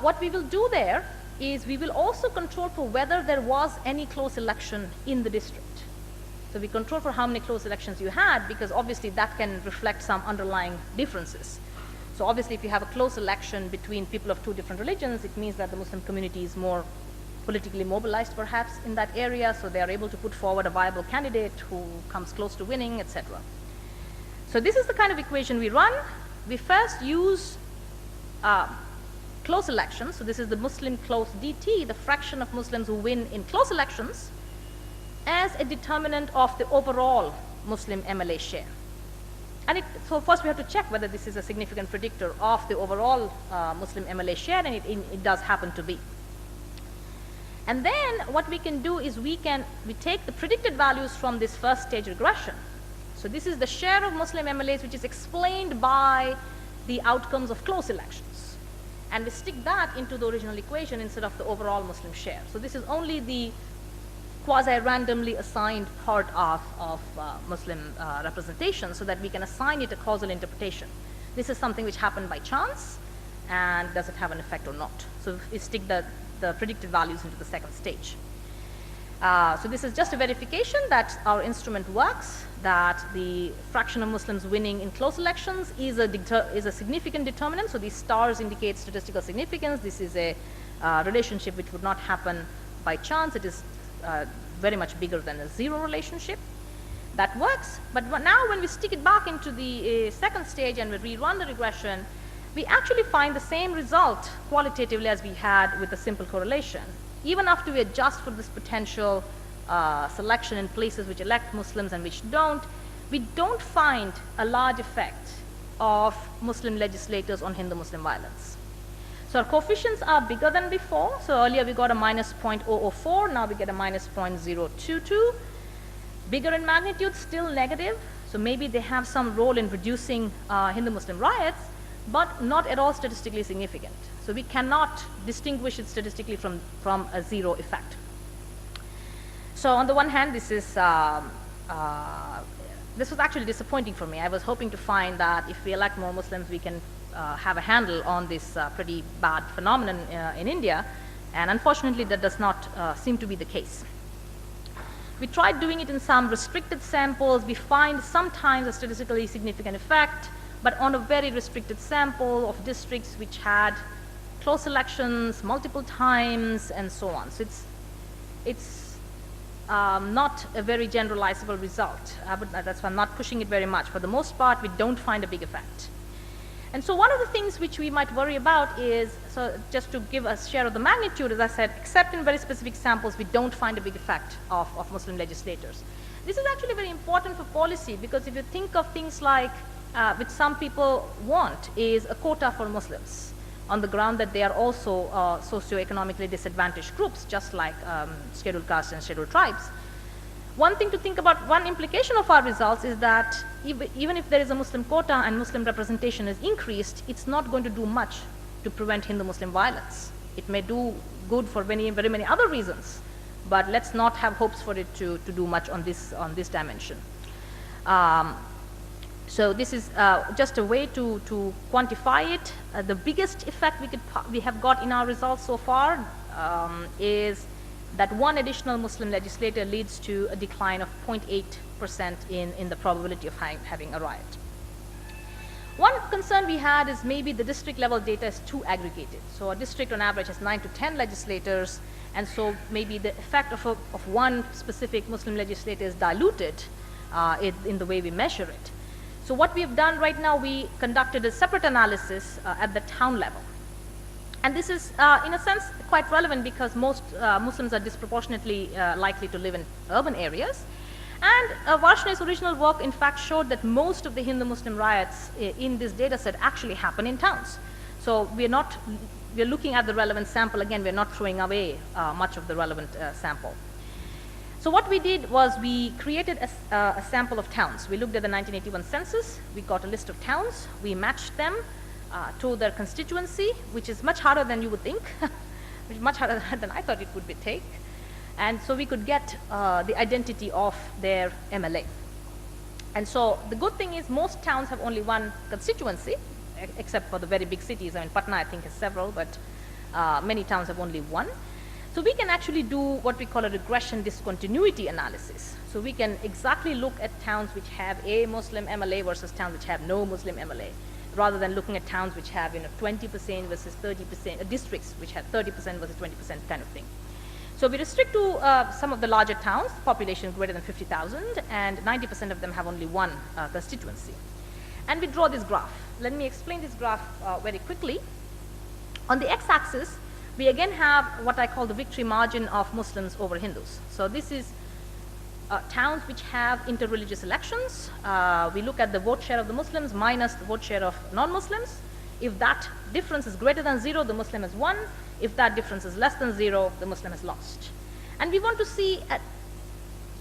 What we will do there is we will also control for whether there was any close election in the district. So we control for how many close elections you had, because obviously that can reflect some underlying differences. So obviously if you have a close election between people of two different religions, it means that the Muslim community is more politically mobilized perhaps in that area, so they are able to put forward a viable candidate who comes close to winning, etc. So this is the kind of equation we run. We first use close elections. So this is the Muslim close DT, the fraction of Muslims who win in close elections, as a determinant of the overall Muslim MLA share. And so first we have to check whether this is a significant predictor of the overall Muslim MLA share, and it does happen to be. And then what we can do is we take the predicted values from this first stage regression. So this is the share of Muslim MLAs which is explained by the outcomes of close elections. And we stick that into the original equation instead of the overall Muslim share. So this is only the quasi-randomly assigned part of Muslim representation, so that we can assign it a causal interpretation. This is something which happened by chance, and does it have an effect or not? So we stick the predicted values into the second stage. So this is just a verification that our instrument works, that the fraction of Muslims winning in close elections is a significant determinant. So these stars indicate statistical significance. This is a relationship which would not happen by chance. It is very much bigger than a 0 relationship. That works. But now when we stick it back into the second stage and we rerun the regression, we actually find the same result qualitatively as we had with the simple correlation. Even after we adjust for this potential selection in places which elect Muslims and which don't, we don't find a large effect of Muslim legislators on Hindu-Muslim violence. So our coefficients are bigger than before. So earlier we got a minus 0.004, now we get a minus 0.022. Bigger in magnitude, still negative. So maybe they have some role in reducing Hindu-Muslim riots, but not at all statistically significant. So we cannot distinguish it statistically from a 0 effect. So on the one hand, this was actually disappointing for me. I was hoping to find that if we elect more Muslims, we can have a handle on this pretty bad phenomenon in India, and unfortunately that does not seem to be the case. We tried doing it in some restricted samples. We find sometimes a statistically significant effect, but on a very restricted sample of districts which had close elections multiple times and so on. So not a very generalizable result. That's why I'm not pushing it very much. For the most part, we don't find a big effect. And so one of the things which we might worry about is, so just to give a share of the magnitude, as I said, except in very specific samples, we don't find a big effect of Muslim legislators. This is actually very important for policy, because if you think of things like, which some people want, is a quota for Muslims, on the ground that they are also socioeconomically disadvantaged groups, just like scheduled castes and scheduled tribes. One thing to think about, one implication of our results is that even if there is a Muslim quota and Muslim representation is increased, it's not going to do much to prevent Hindu-Muslim violence. It may do good for very many other reasons, but let's not have hopes for it to do much on this dimension. So this is just a way to quantify it. The biggest effect we have got in our results so far is that one additional Muslim legislator leads to a decline of 0.8% in the probability of having a riot. One concern we had is maybe the district level data is too aggregated. So a district on average has 9 to 10 legislators, and so maybe the effect of one specific Muslim legislator is diluted in the way we measure it. So what we have done right now, we conducted a separate analysis at the town level. And this is, in a sense, quite relevant because most Muslims are disproportionately likely to live in urban areas. And Varshney's original work, in fact, showed that most of the Hindu-Muslim riots in this data set actually happen in towns. So we're looking at the relevant sample. Again, we're not throwing away much of the relevant sample. So what we did was we created a sample of towns. We looked at the 1981 census. We got a list of towns. We matched them to their constituency, which is much harder than you would think, which is much harder than I thought it would take. And so we could get the identity of their MLA. And so the good thing is most towns have only one constituency, except for the very big cities. I mean, Patna, I think, has several, but many towns have only one. So we can actually do what we call a regression discontinuity analysis. So we can exactly look at towns which have a Muslim MLA versus towns which have no Muslim MLA, rather than looking at towns which have 20% versus 30%, districts which have 30% versus 20% kind of thing. So we restrict to some of the larger towns, population greater than 50,000, and 90% of them have only one constituency. And we draw this graph. Let me explain this graph very quickly. On the x-axis, we again have what I call the victory margin of Muslims over Hindus. So this is towns which have interreligious elections. We look at the vote share of the Muslims minus the vote share of non-Muslims. If that difference is greater than 0, the Muslim has won. If that difference is less than 0, the Muslim has lost. And we want to see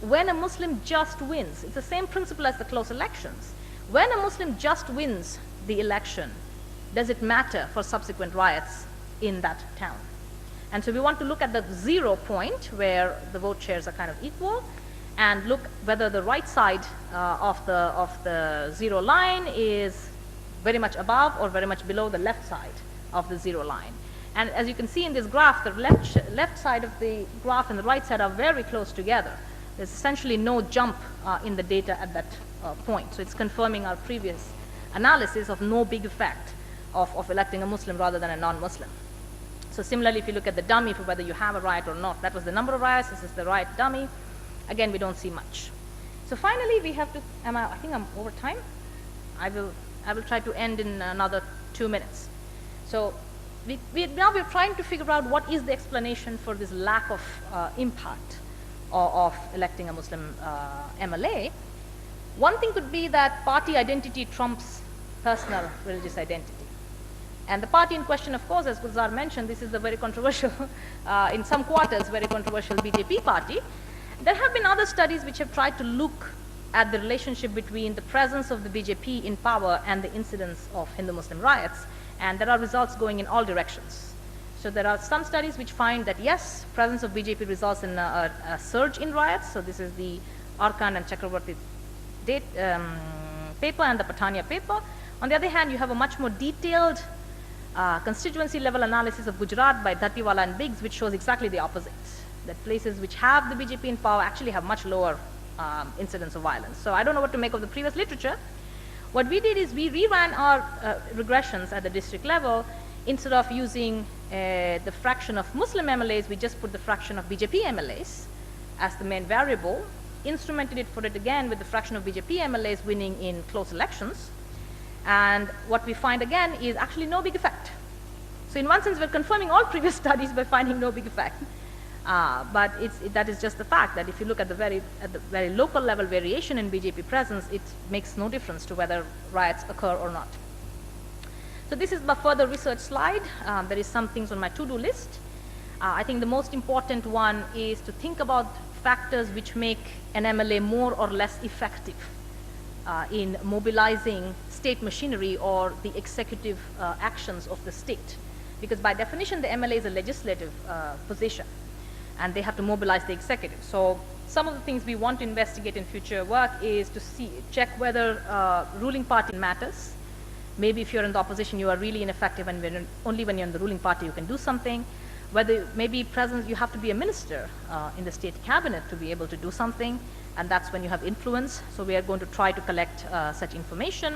when a Muslim just wins. It's the same principle as the close elections. When a Muslim just wins the election, does it matter for subsequent riots in that town? And so we want to look at the 0 point where the vote shares are kind of equal, and look whether the right side of the 0 line is very much above or very much below the left side of the 0 line. And as you can see in this graph, the left side of the graph and the right side are very close together. There's essentially no jump in the data at that point. So it's confirming our previous analysis of no big effect of electing a Muslim rather than a non-Muslim. So similarly, if you look at the dummy for whether you have a riot or not, that was the number of riots, this is the riot dummy. Again, we don't see much. So finally, we have to, I think I'm over time. I will try to end in another 2 minutes. So now we're trying to figure out what is the explanation for this lack of impact of electing a Muslim MLA. One thing could be that party identity trumps personal religious identity. And the party in question, of course, as Gulzar mentioned, this is the very controversial, in some quarters, very controversial BJP party. There have been other studies which have tried to look at the relationship between the presence of the BJP in power and the incidence of Hindu-Muslim riots. And there are results going in all directions. So there are some studies which find that yes, presence of BJP results in a surge in riots. So this is the Arkan and Chakravarti paper and the Patania paper. On the other hand, you have a much more detailed constituency level analysis of Gujarat by Dhatiwala and Biggs, which shows exactly the opposite, that places which have the BJP in power actually have much lower incidence of violence. So I don't know what to make of the previous literature. What we did is we reran our regressions at the district level. Instead of using the fraction of Muslim MLAs, we just put the fraction of BJP MLAs. as the main variable, instrumented it for it again with the fraction of BJP MLAs winning in close elections. And what we find again is actually no big effect. So in one sense, we're confirming all previous studies by finding no big effect. But that is just the fact that if you look at the very local level variation in BJP presence, it makes no difference to whether riots occur or not. So this is my further research slide. There is some things on my to-do list. I think the most important one is to think about factors which make an MLA more or less effective in mobilizing state machinery or the executive actions of the state. Because by definition, the MLA is a legislative position, and they have to mobilize the executive. So some of the things we want to investigate in future work is to check whether ruling party matters. Maybe if you're in the opposition, you are really ineffective, and only when you're in the ruling party you can do something. Whether maybe you have to be a minister in the state cabinet to be able to do something, and that's when you have influence. So we are going to try to collect such information.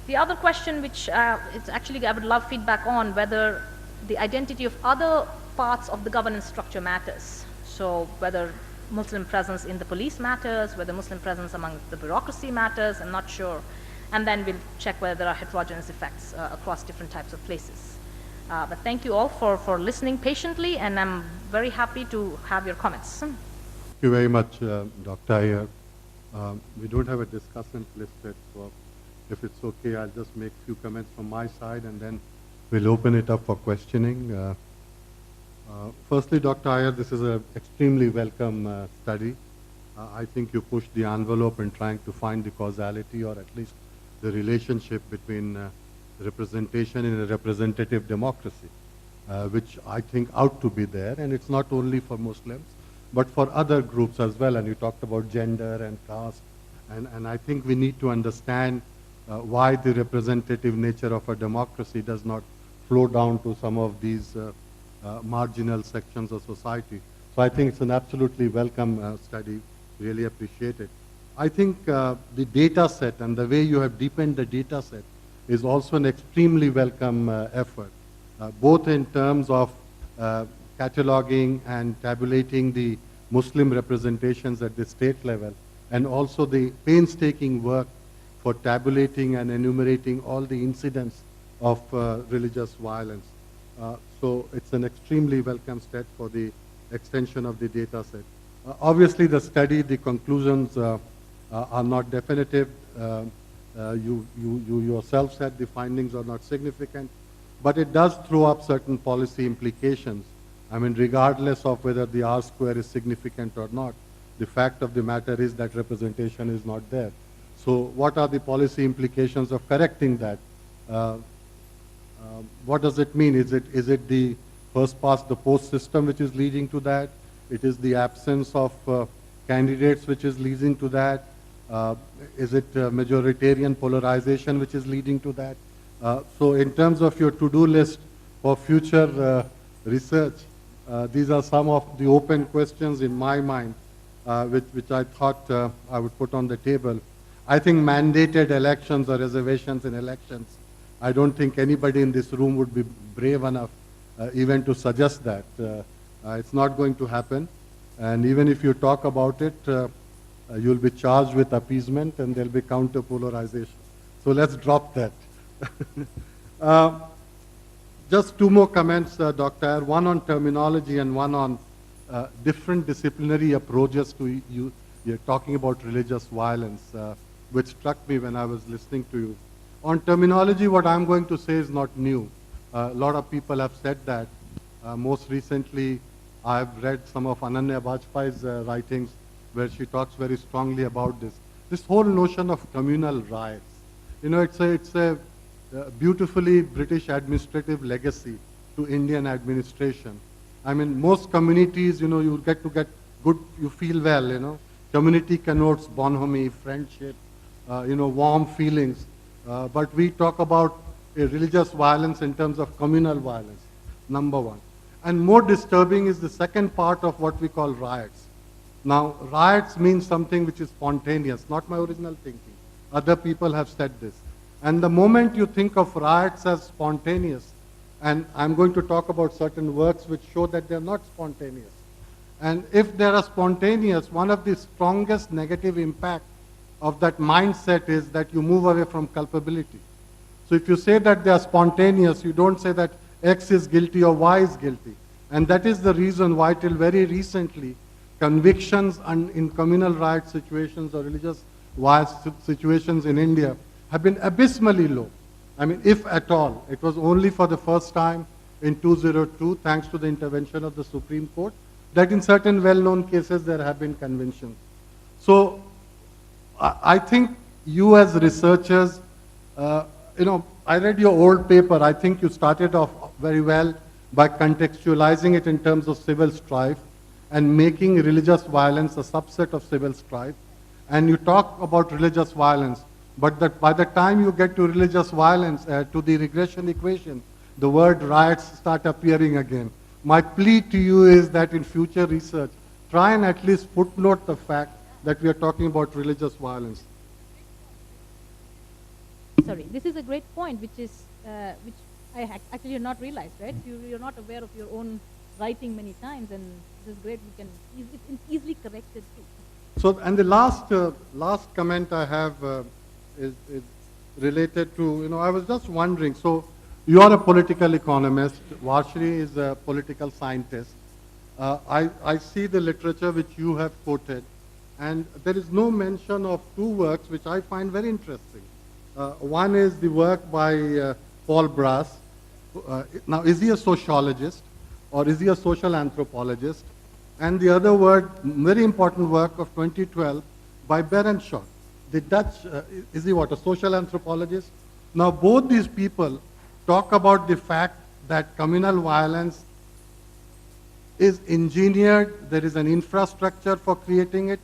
The other question, which it's actually I would love feedback on, whether the identity of other parts of the governance structure matters. So whether Muslim presence in the police matters, whether Muslim presence among the bureaucracy matters, I'm not sure. And then we'll check whether there are heterogeneous effects across different types of places. But thank you all for listening patiently, and I'm very happy to have your comments. Thank you very much, Dr. Iyer. We don't have a discussant listed, so if it's okay, I'll just make a few comments from my side, and then we'll open it up for questioning. Firstly, Dr. Iyer, this is an extremely welcome study. I think you pushed the envelope in trying to find the causality, or at least the relationship between representation in a representative democracy, which I think ought to be there. And it's not only for Muslims, but for other groups as well. And you talked about gender and caste. And I think we need to understand why the representative nature of a democracy does not flow down to some of these marginal sections of society. So I think it's an absolutely welcome study. Really appreciate it. I think the data set and the way you have deepened the data set is also an extremely welcome effort, both in terms of cataloging and tabulating the Muslim representations at the state level, and also the painstaking work for tabulating and enumerating all the incidents of religious violence. So it's an extremely welcome step for the extension of the data set. Obviously, the study, the conclusions are not definitive. You yourself said the findings are not significant, but it does throw up certain policy implications. I mean, regardless of whether the R square is significant or not, the fact of the matter is that representation is not there. So what are the policy implications of correcting that? What does it mean? Is it the first past the post system which is leading to that? It is the absence of candidates which is leading to that? Is it majoritarian polarization which is leading to that? So in terms of your to-do list for future research, these are some of the open questions in my mind, which I thought I would put on the table. I think mandated elections or reservations in elections, I don't think anybody in this room would be brave enough even to suggest that. It's not going to happen. And even if you talk about it, you'll be charged with appeasement and there'll be counter-polarization. So let's drop that. Just two more comments, Dr. Iyer, one on terminology and one on different disciplinary approaches to you. You're talking about religious violence, which struck me when I was listening to you. On terminology, what I'm going to say is not new. A lot of people have said that. Most recently, I've read some of Ananya Bajpayee's writings where she talks very strongly about this. This whole notion of communal riots. You know, it's a beautifully British administrative legacy to Indian administration. I mean, most communities, you know, you get good, you feel well, you know. Community connotes bonhomie, friendship, you know, warm feelings. But we talk about religious violence in terms of communal violence, number one. And more disturbing is the second part of what we call riots. Now, riots mean something which is spontaneous, not my original thinking. Other people have said this. And the moment you think of riots as spontaneous, and I'm going to talk about certain works which show that they're not spontaneous. And if they are spontaneous, one of the strongest negative impact of that mindset is that you move away from culpability. So if you say that they are spontaneous, you don't say that X is guilty or Y is guilty. And that is the reason why till very recently, convictions in communal rights situations or religious violence situations in India have been abysmally low. I mean, if at all. It was only for the first time in 2002, thanks to the intervention of the Supreme Court, that in certain well-known cases there have been convictions. So I think you as researchers, I read your old paper. I think you started off very well by contextualizing it in terms of civil strife and making religious violence a subset of civil strife. And you talk about religious violence, but that by the time you get to religious violence, to the regression equation, the word riots start appearing again. My plea to you is that in future research, try and at least footnote the fact that we are talking about religious violence. Sorry, this is a great point, which I actually have not realized, right? You're not aware of your own writing many times, and this is great. It's easily corrected too. So, and the last comment I have is related to, I was just wondering, so you are a political economist, Varshini is a political scientist. I see the literature which you have quoted, and there is no mention of two works which I find very interesting. One is the work by Paul Brass. Now, is he a sociologist or is he a social anthropologist? And the other very important work of 2012 by Berenshaw, the Dutch, is he what, a social anthropologist? Now, both these people talk about the fact that communal violence is engineered, there is an infrastructure for creating it,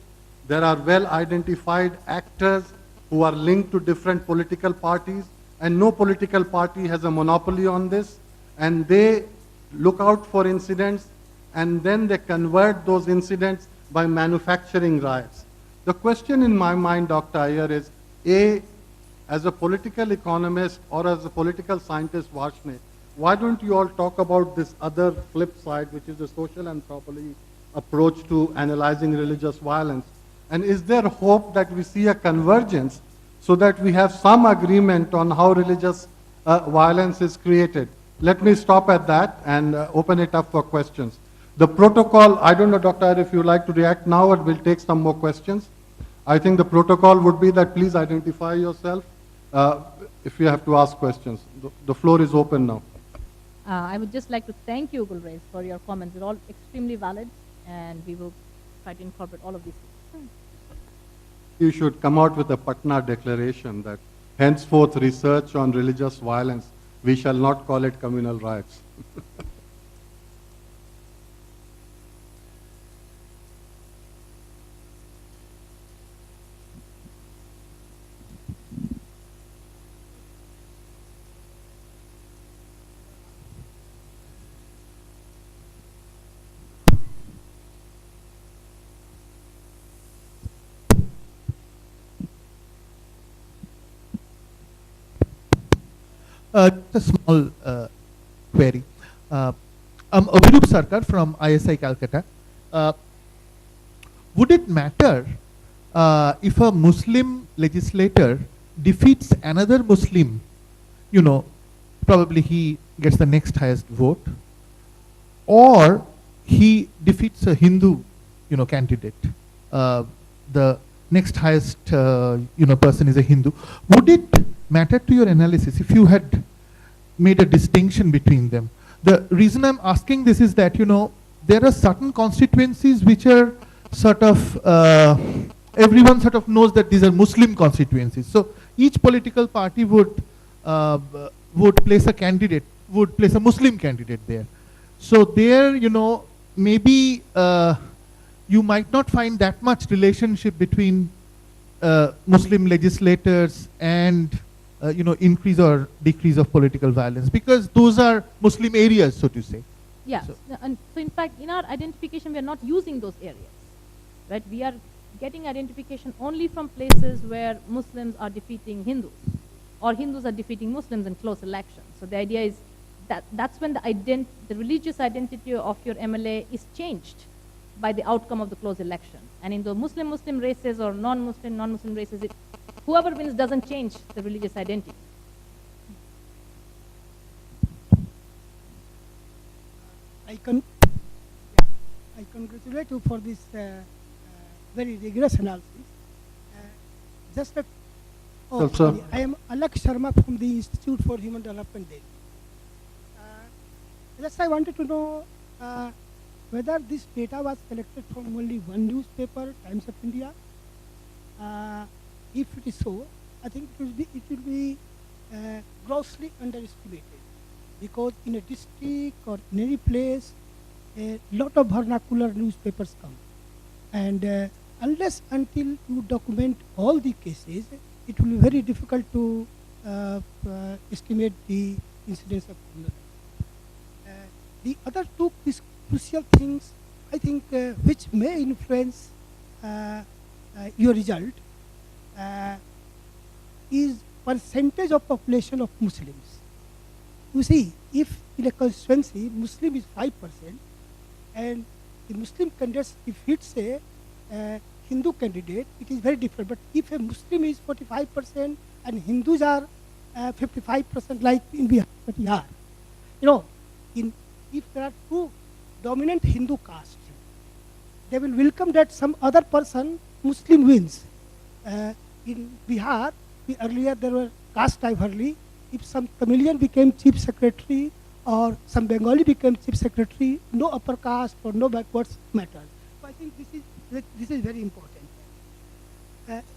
there are well-identified actors who are linked to different political parties, and no political party has a monopoly on this, and they look out for incidents, and then they convert those incidents by manufacturing riots. The question in my mind, Dr. Iyer, is A, as a political economist or as a political scientist, Varshini, why don't you all talk about this other flip side, which is the social anthropology approach to analyzing religious violence? And is there hope that we see a convergence so that we have some agreement on how religious violence is created? Let me stop at that and open it up for questions. The protocol, I don't know, Dr. Iyer, if you'd like to react now or we'll take some more questions. I think the protocol would be that please identify yourself if you have to ask questions. The floor is open now. I would just like to thank you, Gulrez, for your comments. They're all extremely valid, and we will try to incorporate all of these. You should come out with a Patna declaration that henceforth research on religious violence, we shall not call it communal riots. Just a small query. I'm Abhirup Sarkar from ISI Calcutta. Would it matter if a Muslim legislator defeats another Muslim, probably he gets the next highest vote, or he defeats a Hindu, candidate, the next highest, person is a Hindu. Would it matter to your analysis if you had made a distinction between them? The reason I'm asking this is that, there are certain constituencies which are sort of, everyone sort of knows that these are Muslim constituencies. So each political party would place a Muslim candidate there. So there, maybe you might not find that much relationship between Muslim legislators and increase or decrease of political violence, because those are Muslim areas, so to say. Yeah, and so in fact, in our identification, we are not using those areas, right? We are getting identification only from places where Muslims are defeating Hindus, or Hindus are defeating Muslims in close elections. So the idea is that that's when the religious identity of your MLA is changed by the outcome of the close election. And in the Muslim races or non-Muslim races, whoever wins doesn't change the religious identity. I congratulate you for this very rigorous analysis. Just a, Sir. I am Alak Sharma from the Institute for Human Development Delhi. Just I wanted to know whether this data was collected from only one newspaper, Times of India. If it is so, I think it will be grossly underestimated, because in a district or in any place, a lot of vernacular newspapers come, and unless until you document all the cases, it will be very difficult to estimate the incidence of criminal. The other two crucial things, I think, which may influence your result, is percentage of population of Muslims. You see, if in a constituency Muslim is 5%, and the Muslim candidates defeats a Hindu candidate, it is very different. But if a Muslim is 45% and Hindus are 55%, like in Bihar, if there are two dominant Hindu castes, they will welcome that some other person, Muslim, wins. In Bihar, earlier there were caste divergence. If some Tamilian became chief secretary or some Bengali became chief secretary, no upper caste or no backwards mattered. So I think this is very important.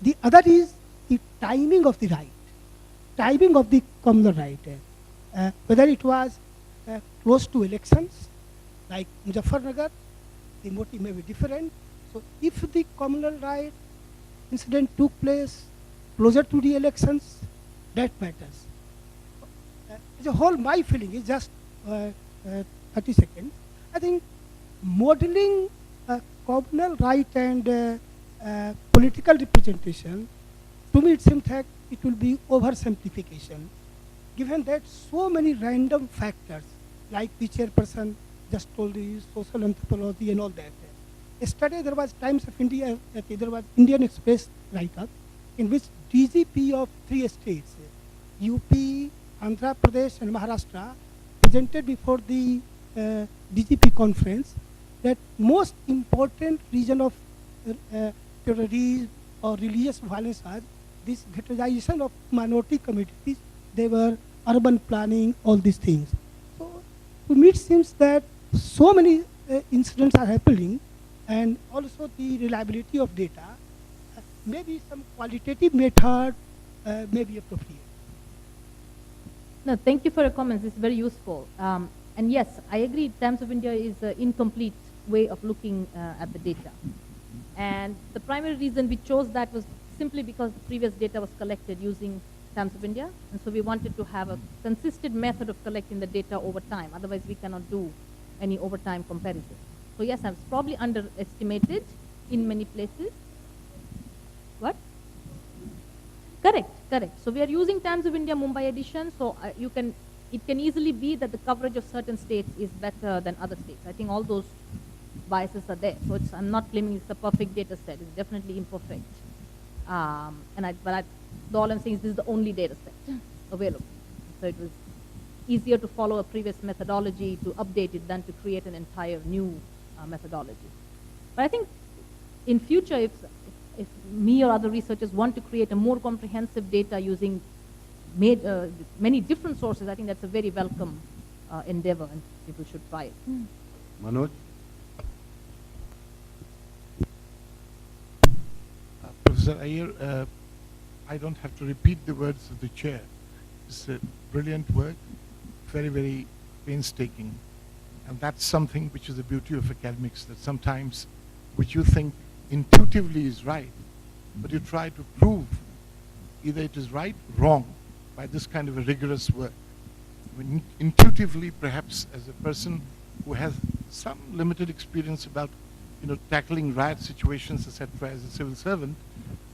The other is the timing of the right, timing of the communal right. Whether it was close to elections, like Muzaffarnagar, the motive may be different. So if the communal right incident took place closer to the elections, that matters. As a whole, my feeling is just 30 seconds. I think modeling communal right and political representation, to me it seems that it will be oversimplification, given that so many random factors, like the chairperson just told you, social anthropology and all that. Yesterday there was Times of India, there was Indian Express write-up in which DGP of 3 states, UP, Andhra Pradesh and Maharashtra, presented before the DGP conference that most important reason of terrorism or religious violence was this ghettoization of minority communities. They were urban planning, all these things. So to me it seems that so many incidents are happening, and also the reliability of data, maybe some qualitative method may be appropriate. No, thank you for your comments. It's very useful. And yes, I agree, Times of India is an incomplete way of looking at the data. And the primary reason we chose that was simply because the previous data was collected using Times of India. And so we wanted to have a consistent method of collecting the data over time. Otherwise, we cannot do any over time comparison. So yes, it's probably underestimated in many places. What? Correct, correct. So we are using Times of India Mumbai edition, so it can easily be that the coverage of certain states is better than other states. I think all those biases are there. So I'm not claiming it's a perfect data set. It's definitely imperfect. But all I'm saying is this is the only data set available. So it was easier to follow a previous methodology to update it than to create an entire new methodology. But I think in future, if me or other researchers want to create a more comprehensive data using many different sources, I think that's a very welcome endeavor, and people should try it. Manoj? Professor Iyer, I don't have to repeat the words of the chair. It's a brilliant work, very, very painstaking. And that's something which is the beauty of academics, that sometimes which you think intuitively is right, but you try to prove either it is right or wrong by this kind of a rigorous work. When intuitively, perhaps as a person who has some limited experience about tackling riot situations, etc., as a civil servant,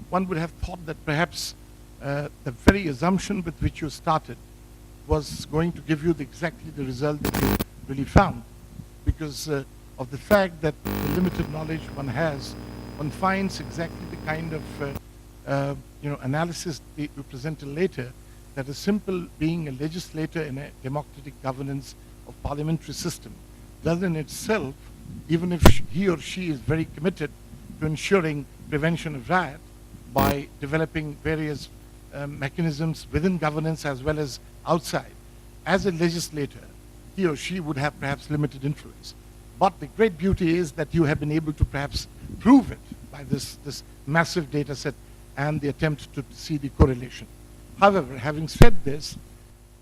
one would have thought that perhaps the very assumption with which you started was going to give you exactly the result that you really found. Because of the fact that the limited knowledge one has, one finds exactly the kind of analysis they will present later, that a simple being a legislator in a democratic governance of parliamentary system does in itself, even if he or she is very committed to ensuring prevention of riot by developing various mechanisms within governance as well as outside, as a legislator, he or she would have perhaps limited influence. But the great beauty is that you have been able to perhaps prove it by this massive data set and the attempt to see the correlation. However, having said this,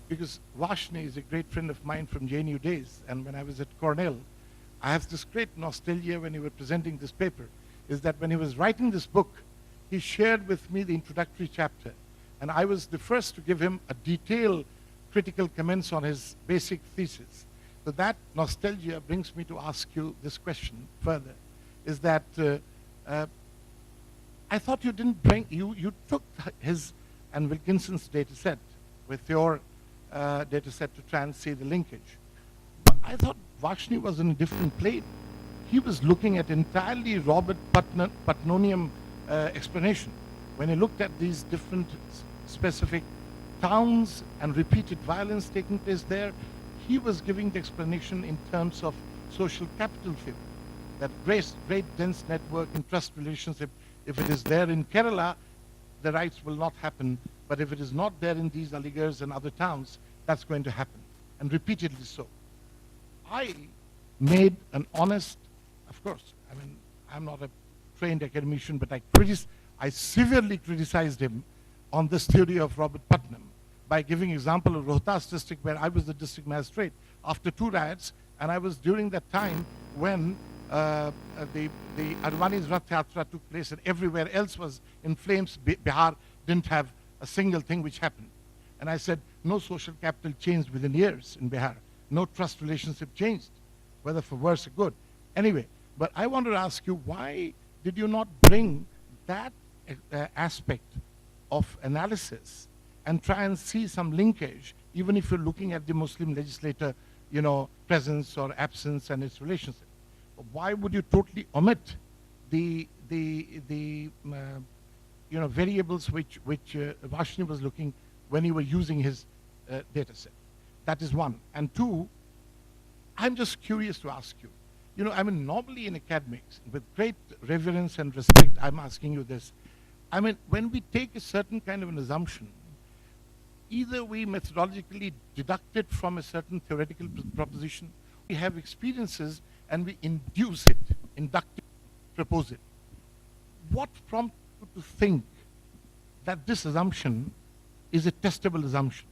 because Vashni is a great friend of mine from JNU days, and when I was at Cornell, I have this great nostalgia when he was presenting this paper, is that when he was writing this book, he shared with me the introductory chapter, and I was the first to give him a detailed critical comments on his basic thesis. So that nostalgia brings me to ask you this question further, is that I thought you didn't bring, you took his and Wilkinson's data set with your data set to try and see the linkage. But I thought Vashni was in a different plane. He was looking at entirely Robert Putnamian explanation. When he looked at these different specific towns and repeated violence taking place there, he was giving the explanation in terms of social capital theory, that great dense network and trust relationship, if it is there in Kerala, the riots will not happen, but if it is not there in these Aligars and other towns, that's going to happen, and repeatedly so. I made an honest, of course, I mean, I'm not a trained academician, but I severely criticized him on this theory of Robert Putnam by giving example of Rohtas district, where I was the district magistrate after 2 riots, and I was during that time when the Advani's Rath Yatra took place and everywhere else was in flames. Bihar didn't have a single thing which happened. And I said, no social capital changed within years in Bihar. No trust relationship changed, whether for worse or good. Anyway, but I want to ask you, why did you not bring that aspect of analysis and try and see some linkage, even if you're looking at the Muslim legislator, presence or absence and its relationship? Why would you totally omit the variables which Vashni was looking when he was using his data set? That is one. And two, I'm just curious to ask you, I mean, normally in academics, with great reverence and respect, I'm asking you this. I mean, when we take a certain kind of an assumption, either we methodologically deduct it from a certain theoretical proposition, we have experiences and we induce it, induct it, propose it. What prompts you to think that this assumption is a testable assumption?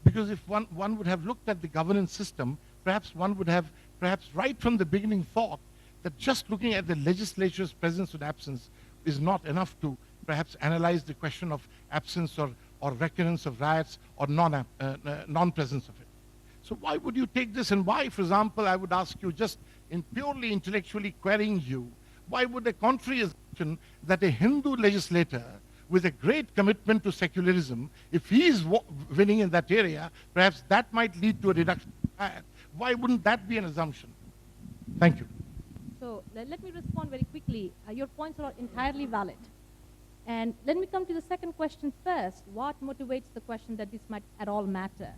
Because if one would have looked at the governance system, perhaps one would have, right from the beginning, thought that just looking at the legislature's presence or absence is not enough to perhaps analyze the question of absence or recurrence of riots or non-presence of it. So why would you take this, and why, for example, I would ask you, just in purely intellectually querying you, why would a contrary assumption that a Hindu legislator with a great commitment to secularism, if he is winning in that area, perhaps that might lead to a reduction of riot? Why wouldn't that be an assumption? Thank you. So let me respond very quickly. Your points are entirely valid. And let me come to the second question first. What motivates the question that this might at all matter?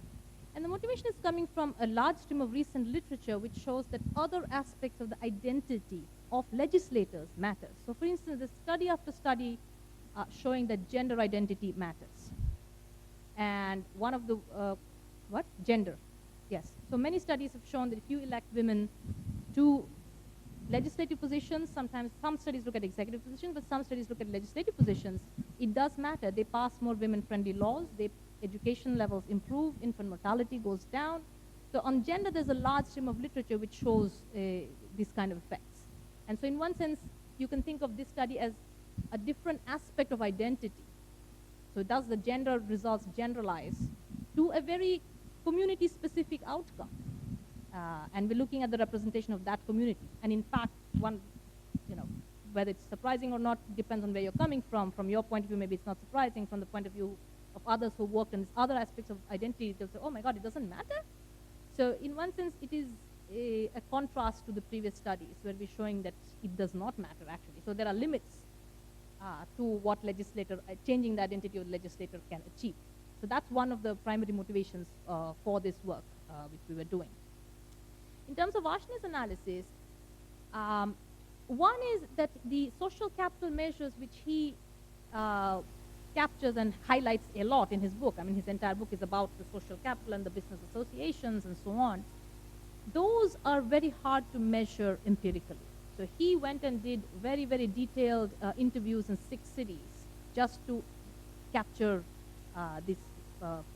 And the motivation is coming from a large stream of recent literature which shows that other aspects of the identity of legislators matter. So for instance, the study after study showing that gender identity matters. And one of the, Gender. Yes. So many studies have shown that if you elect women to legislative positions, sometimes some studies look at executive positions, but some studies look at legislative positions, it does matter. They pass more women-friendly laws, education levels improve, infant mortality goes down. So on gender, there's a large stream of literature which shows these kind of effects. And so in one sense, you can think of this study as a different aspect of identity. So does the gender results generalize to a very community-specific outcome? And we're looking at the representation of that community. And in fact, whether it's surprising or not depends on where you're coming from. From your point of view, maybe it's not surprising. From the point of view of others who work in other aspects of identity, they'll say, oh my God, it doesn't matter? So in one sense, it is a contrast to the previous studies where we're showing that it does not matter actually. So there are limits to what legislator, changing the identity of the legislator can achieve. So that's one of the primary motivations for this work which we were doing. In terms of Varshney's analysis, one is that the social capital measures which he captures and highlights a lot in his book, I mean his entire book is about the social capital and the business associations and so on, those are very hard to measure empirically. So he went and did very, very detailed interviews in 6 cities just to capture this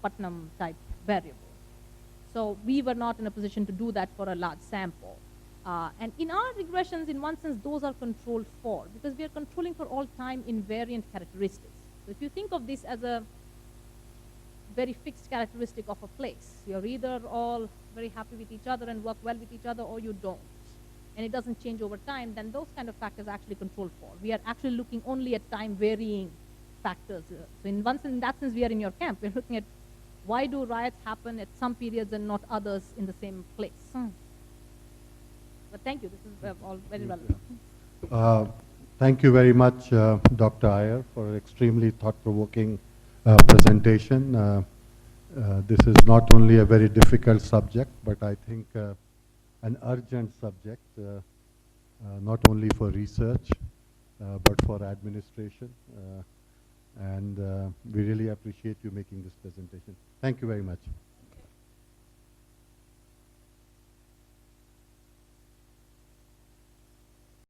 Putnam type variable. So we were not in a position to do that for a large sample. And in our regressions, in one sense, those are controlled for, because we are controlling for all time invariant characteristics. So if you think of this as a very fixed characteristic of a place, you're either all very happy with each other and work well with each other, or you don't. And it doesn't change over time, then those kind of factors are actually controlled for. We are actually looking only at time varying factors. So in that sense, we are in your camp. We're looking at why do riots happen at some periods and not others in the same place. But thank you, this is all very relevant. Thank you very much, Dr. Iyer, for an extremely thought-provoking presentation. This is not only a very difficult subject, but I think an urgent subject, not only for research, but for administration. And we really appreciate you making this presentation. Thank you very much.